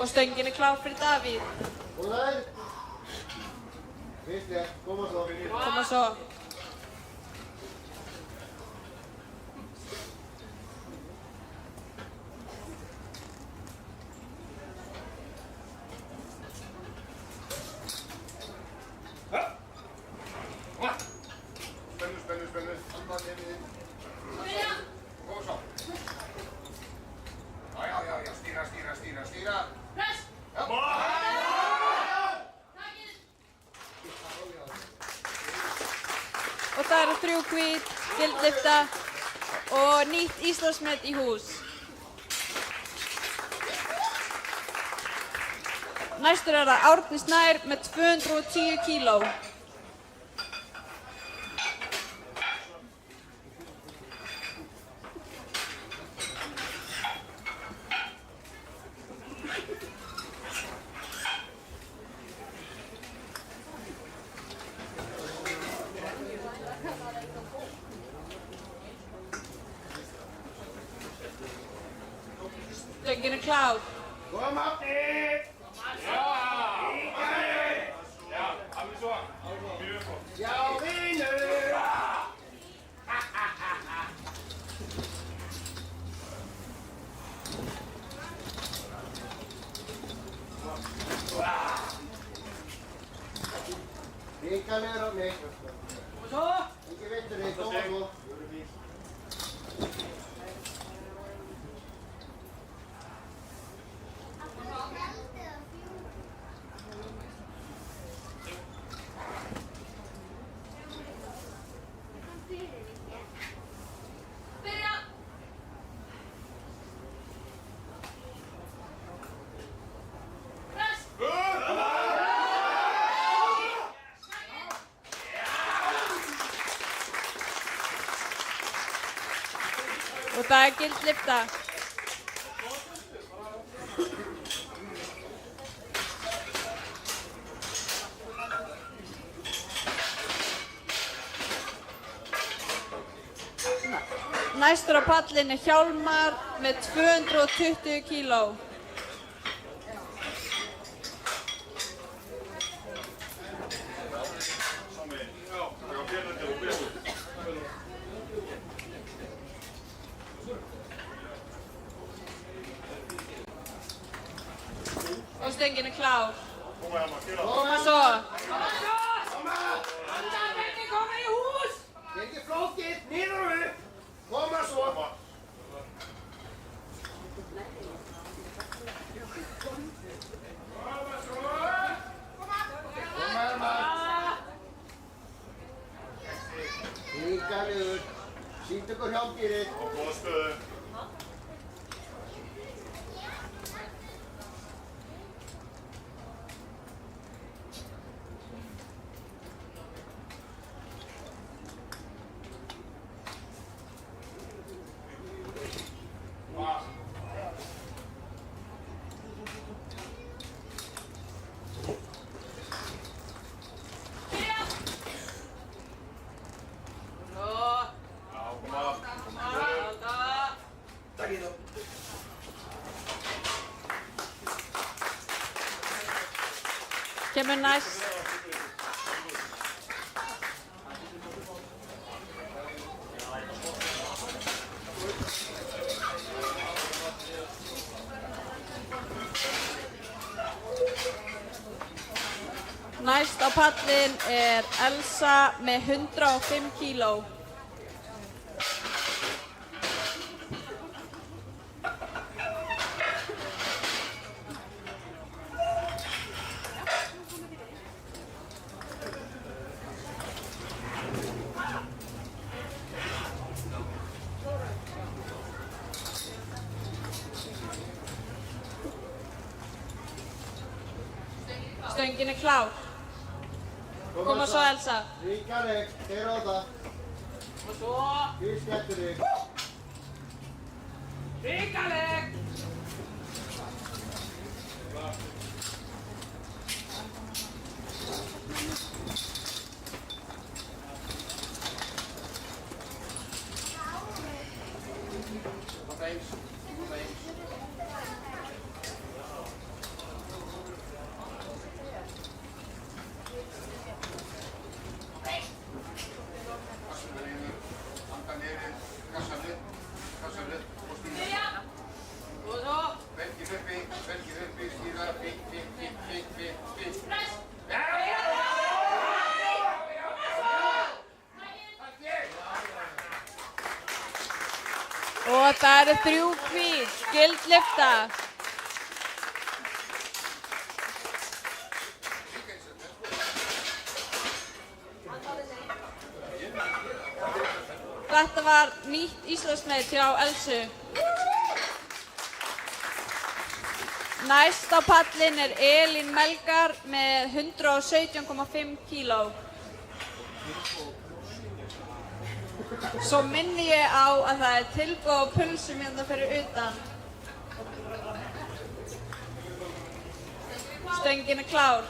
Og stöngin er klár fyrir Davíð. Og það er. Fyrst rétt, koma svo. Koma svo. Spennu. Andan yfir þig. Koma svo. Já, stýra. Press! Já. Og það eru 3 hvít, gild lyfta og nýtt Íslandsmet í hús. Næstur er það Árni Snær með 210 kíló. Stöngin er klár. Koma. Já, vinur. Ríkalegur á mig. Ekki veitur þig, koma svo. Byrja! Press! Og það er gild lyfta. Næstur á pallinn er Hjálmar með 220 kíló. Og stöngin er klár. Koma svo. Andan ekki koma í hús! Ég er ekki flókið, niður og upp. Koma svo. niður. Sýndu ykkur hjálmdýrið. Á góða stöðu. Kemur næst. Næst á pallinn er Elsa með 105 kíló. Stöngin er klár. Koma svo Elsa. Ríkari, þeir á það. Og svo. Við skettur þig. Ríkaleg. Og það eru 3 hvít, gildlyfta. Þetta var nýtt Íslandsmet hjá Elsu. Næst á pallinn er Elín Melgar með 117,5 kíló. Svo minni ég á að það er tilboð á pulsum hérna fyrir utan. Stöngin er klár.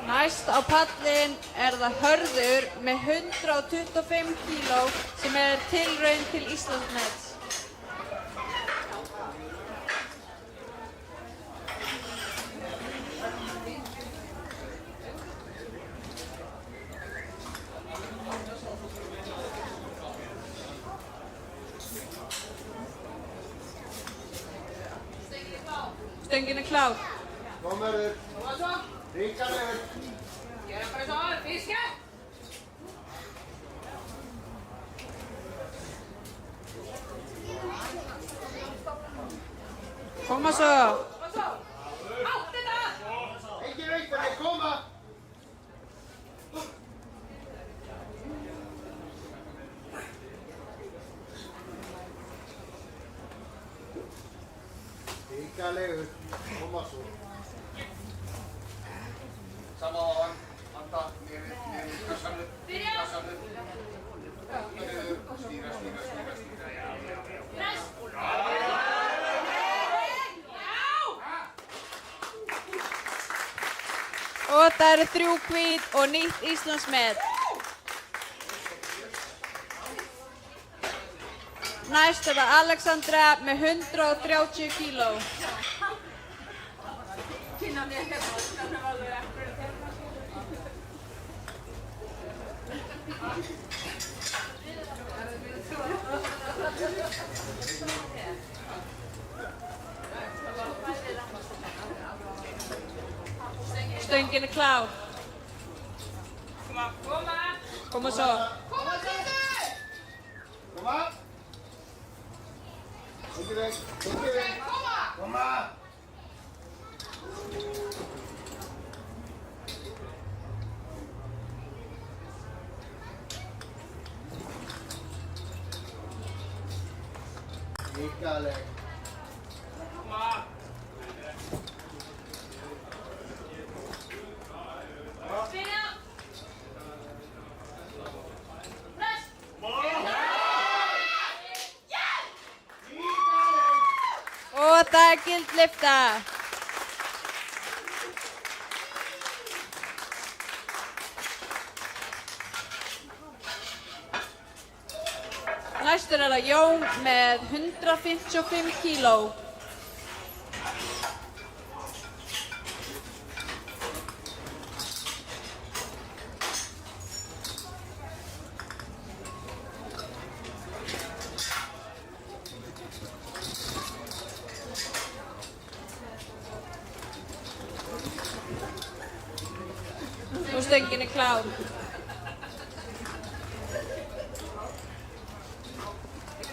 Næst á pallinn er það Hörður með 125 kíló sem er tilraun til Íslandsmets. Stöngin er klár. Kom Hörður. Ríkari yfir. Gera bara svo, fiska. Koma svo. Og svo. Átt þetta. Engin veit hvernig koma. Ríkalegur, koma svo. Sama á hann. Anda niður kassanum. Kassanum. Niður. Stýra. Og það eru 3 hvít og nýtt Íslandsmet. Næst er það Alexandra með 130 kíló. Stöngin er klár. Koma svo. Koma! Ekki veg. Koma! Ríkaleg. Og það er gildlyfta. Næstur er það Jón með 155 kíló. Og stöngin er klár.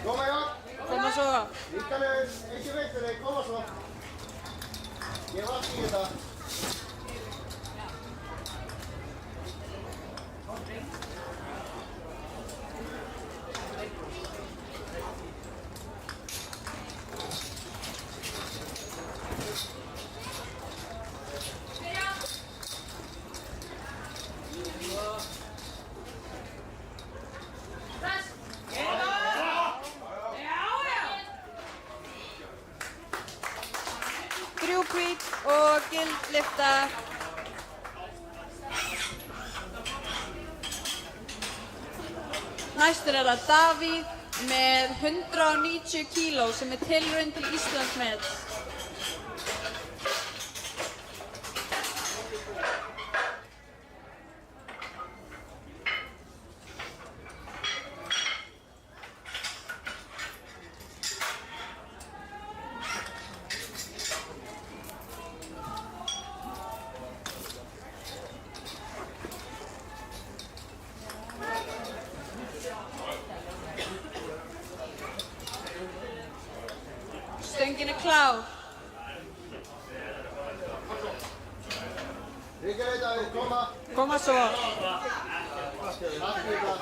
Koma Jón! Koma svo. Ríkalegur, ekki veg fyrir þig, koma svo. Ég var í þetta. Þrjú hvít og gildlyfta. Næstur er það Davíð með 190 kíló sem er tilraun til Íslandsmet. Stöngin er klár. Ríkalegur Davíð, koma. Koma svo. Allt í þetta.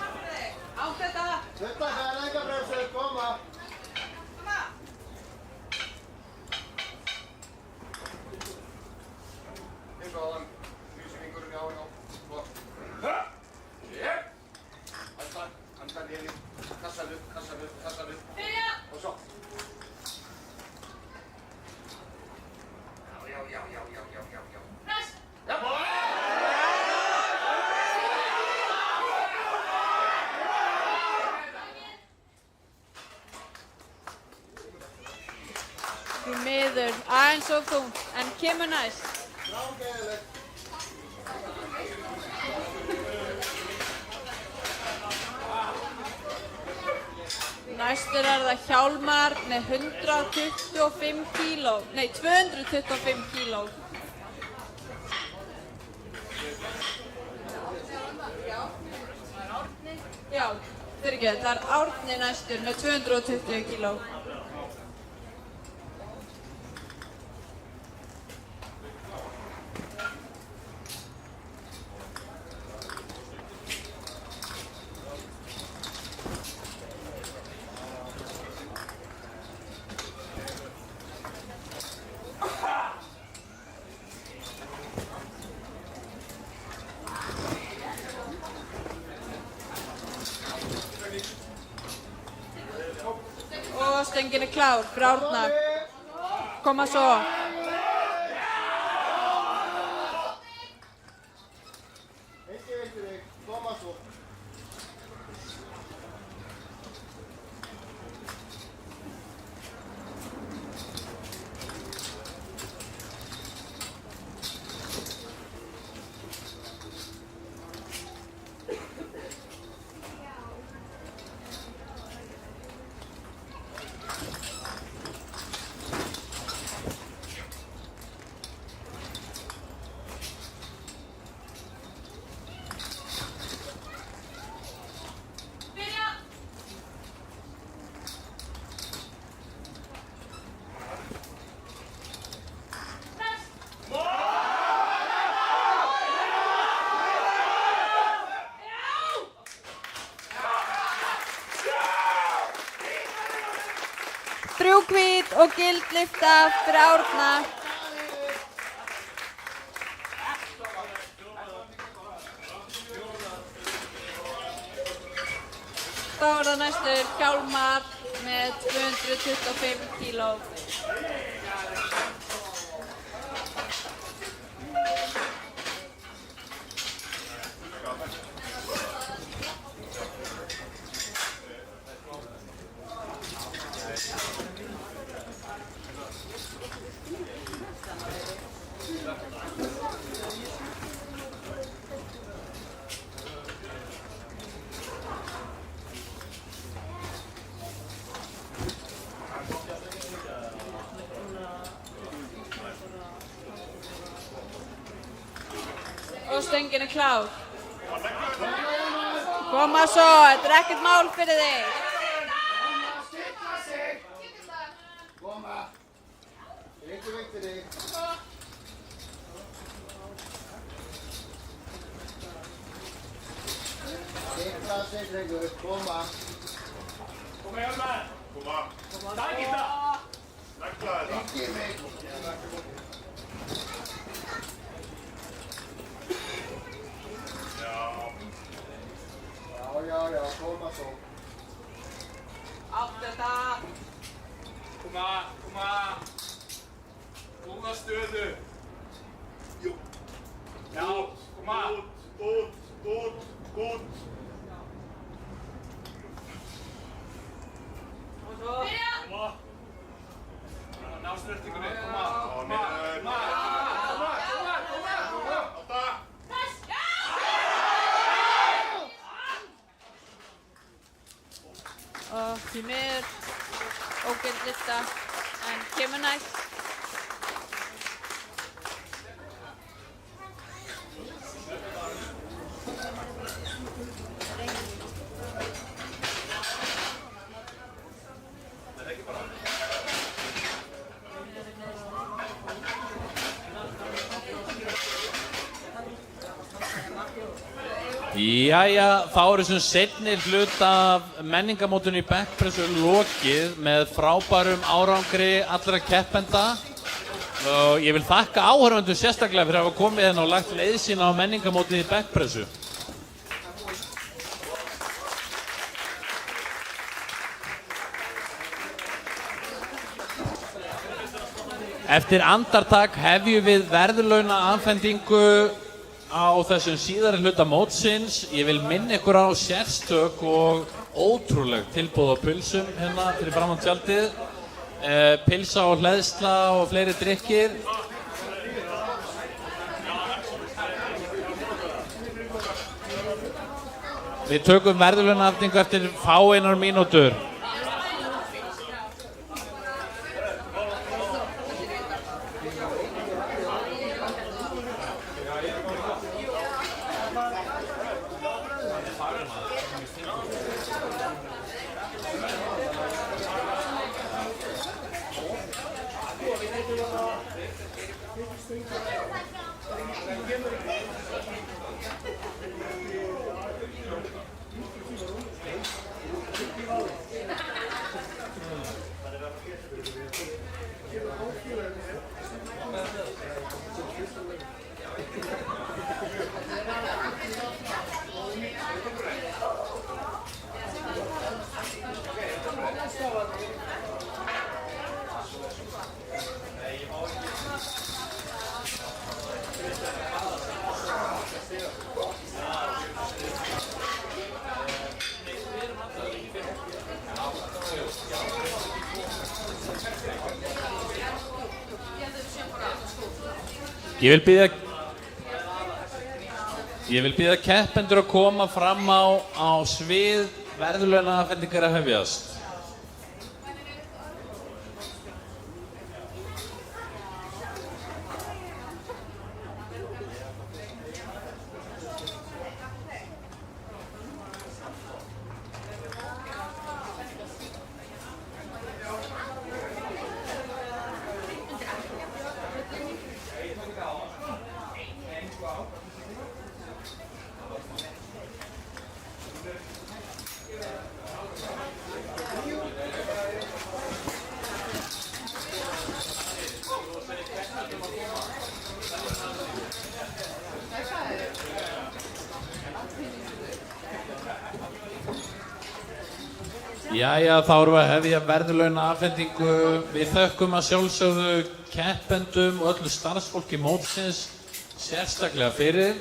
Á þetta. Þetta er leikabremsu, koma. Eins og áðan. Lýsingurinn í áðan á. Anda niður. Kassanum. Og svo. Já. Press. Því miður, aðeins of þungt, en kemur næst. Ráðgæðileg. Næstur er það Hjálmar með 125 kíló. Nei, 225 kíló. Já, fyrirgefðu, það er Árni næstur með 220 kíló. Stöngin er klár fyrir Árna. Koma svo. Ekki veitur þig, koma svo. Þrjú hvít og gild lyfta fyrir Árna. Þá er það næstur Hjálmar með 225 kíló. Og stöngin er klár. Koma svo, þetta er ekkert mál fyrir þig. Stilla sig. Koma. Ekki veitur þig. Stilla sig, drengur. Koma. Koma Hjálmar. Koma. Takk í það. Negla þetta. Ekki veitur. Já, koma svo. Allt þetta. Koma. Góða stöðu. Jú. Já, koma. Út. Koma. Ná snertingunni. Koma. Átta. Og því miður ógild lyfta en kemur næst. Jæja, þá er þessum seinni hluta af menningamótinu í bekkpressu lokið með frábærum árangri allra keppenda. Og ég vil þakka áhorfendum sérstaklega fyrir að hafa komið hérna og lagt leið sína á menningamótinu í bekkpressu. Eftir andartak hefjum við verðlaunaafhendingu á þessum síðari hluta mótsins. Ég vil minna ykkur á sérstök og ótrúleg tilboð á pulsum hérna fyrir framan tjaldið. Pilsa og hleðsla og fleiri drykkir. Við tökum verðlaunaafhendingu eftir fáeinar mínútur. Ég vil biðja keppendur að koma fram á svið, verðlaunaafhendingar að hefjast. Jæja, þá erum við að hefja verðlaunaafhendingu. Við þökkum að sjálfsögðu keppendum og öllu starfsfólki mótsins sérstaklega fyrir.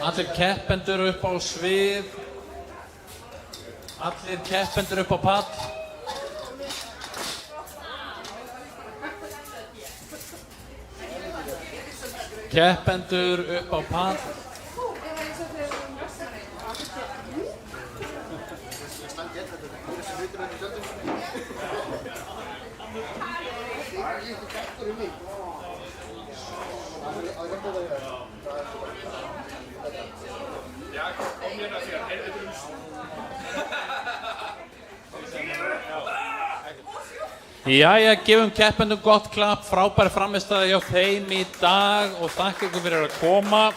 Allir keppendur upp á svið. Allir keppendur upp á pall. Keppendur upp á pall. Jæja, gefum keppendum gott klapp, frábær frammistaða hjá þeim í dag og þakka ykkur fyrir að koma.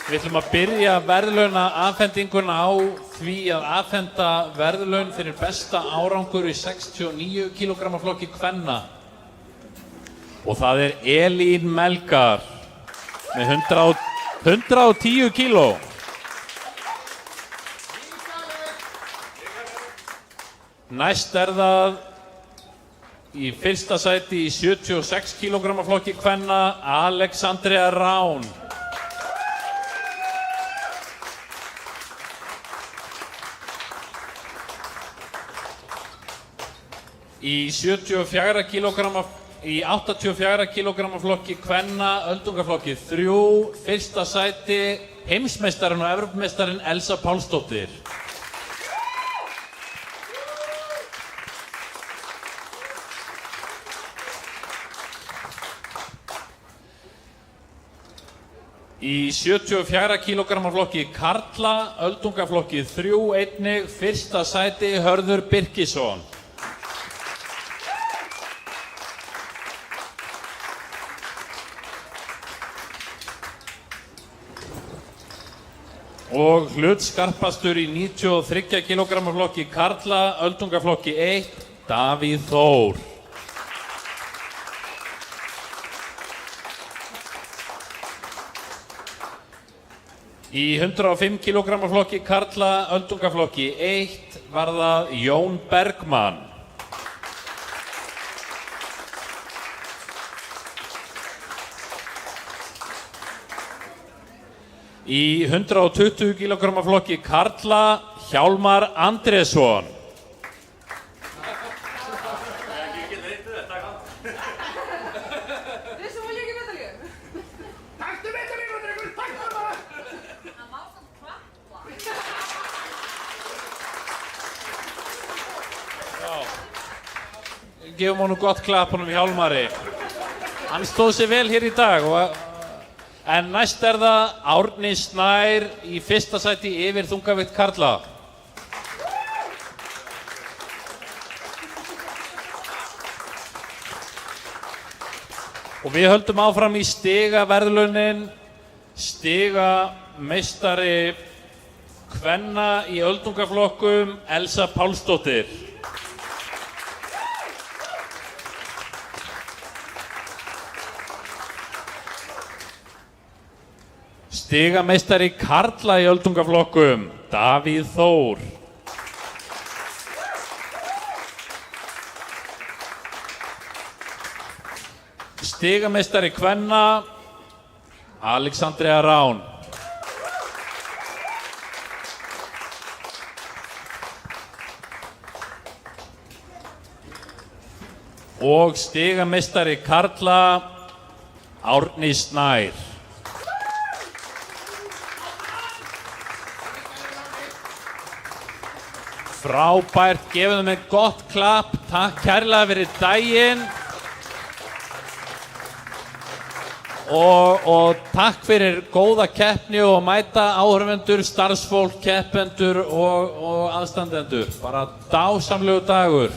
Við ætlum að byrja verðlaunaafhendinguna á því að afhenda verðlaun fyrir besta árangur í 69 kg flokki kvenna. Og það er Elín Melgar með 110 kíló. Næst er það í fyrsta sæti í 76 kg flokki kvenna, Alexandria Rán. Í 84 kg, í 84 kg flokki kvenna, öldungaflokki 3, fyrsta sæti, heimsmeistarinn og Evrópumeistarinn Elsa Pálsdóttir. Í 74 kg flokki karla, öldungaflokki 3 einnig, fyrsta sæti Hörður Birkisson. Og hlutskarpastur í 93 kg flokki karla, öldungaflokki 1, Davíð Þór. Í 105 kg flokki karla, öldungaflokki 1 var það Jón Bergmann. Í 120 kg flokki karla, Hjálmar Andrésson. Gefum honum gott klapp honum Hjálmari. Hann stóð sig vel hér í dag. En næst er það Árni Snær í fyrsta sæti yfir þungavíkt karla. Og við höldum áfram í stigaverðlaunin. Stigameistari kvenna í öldungaflokkum Elsa Pálsdóttir. Stigameistari karla í öldungaflokkum, Davíð Þór. Stigameistari kvenna, Alexandria Rán. og stigameistari karla Árni Snær. Frábært, gefum þeim með gott klapp, takk kærlega fyrir daginn og takk fyrir góða keppni og mæta áhorfendur, starfsfólk, keppendur og aðstandendur. Bara dásamlegur dagur.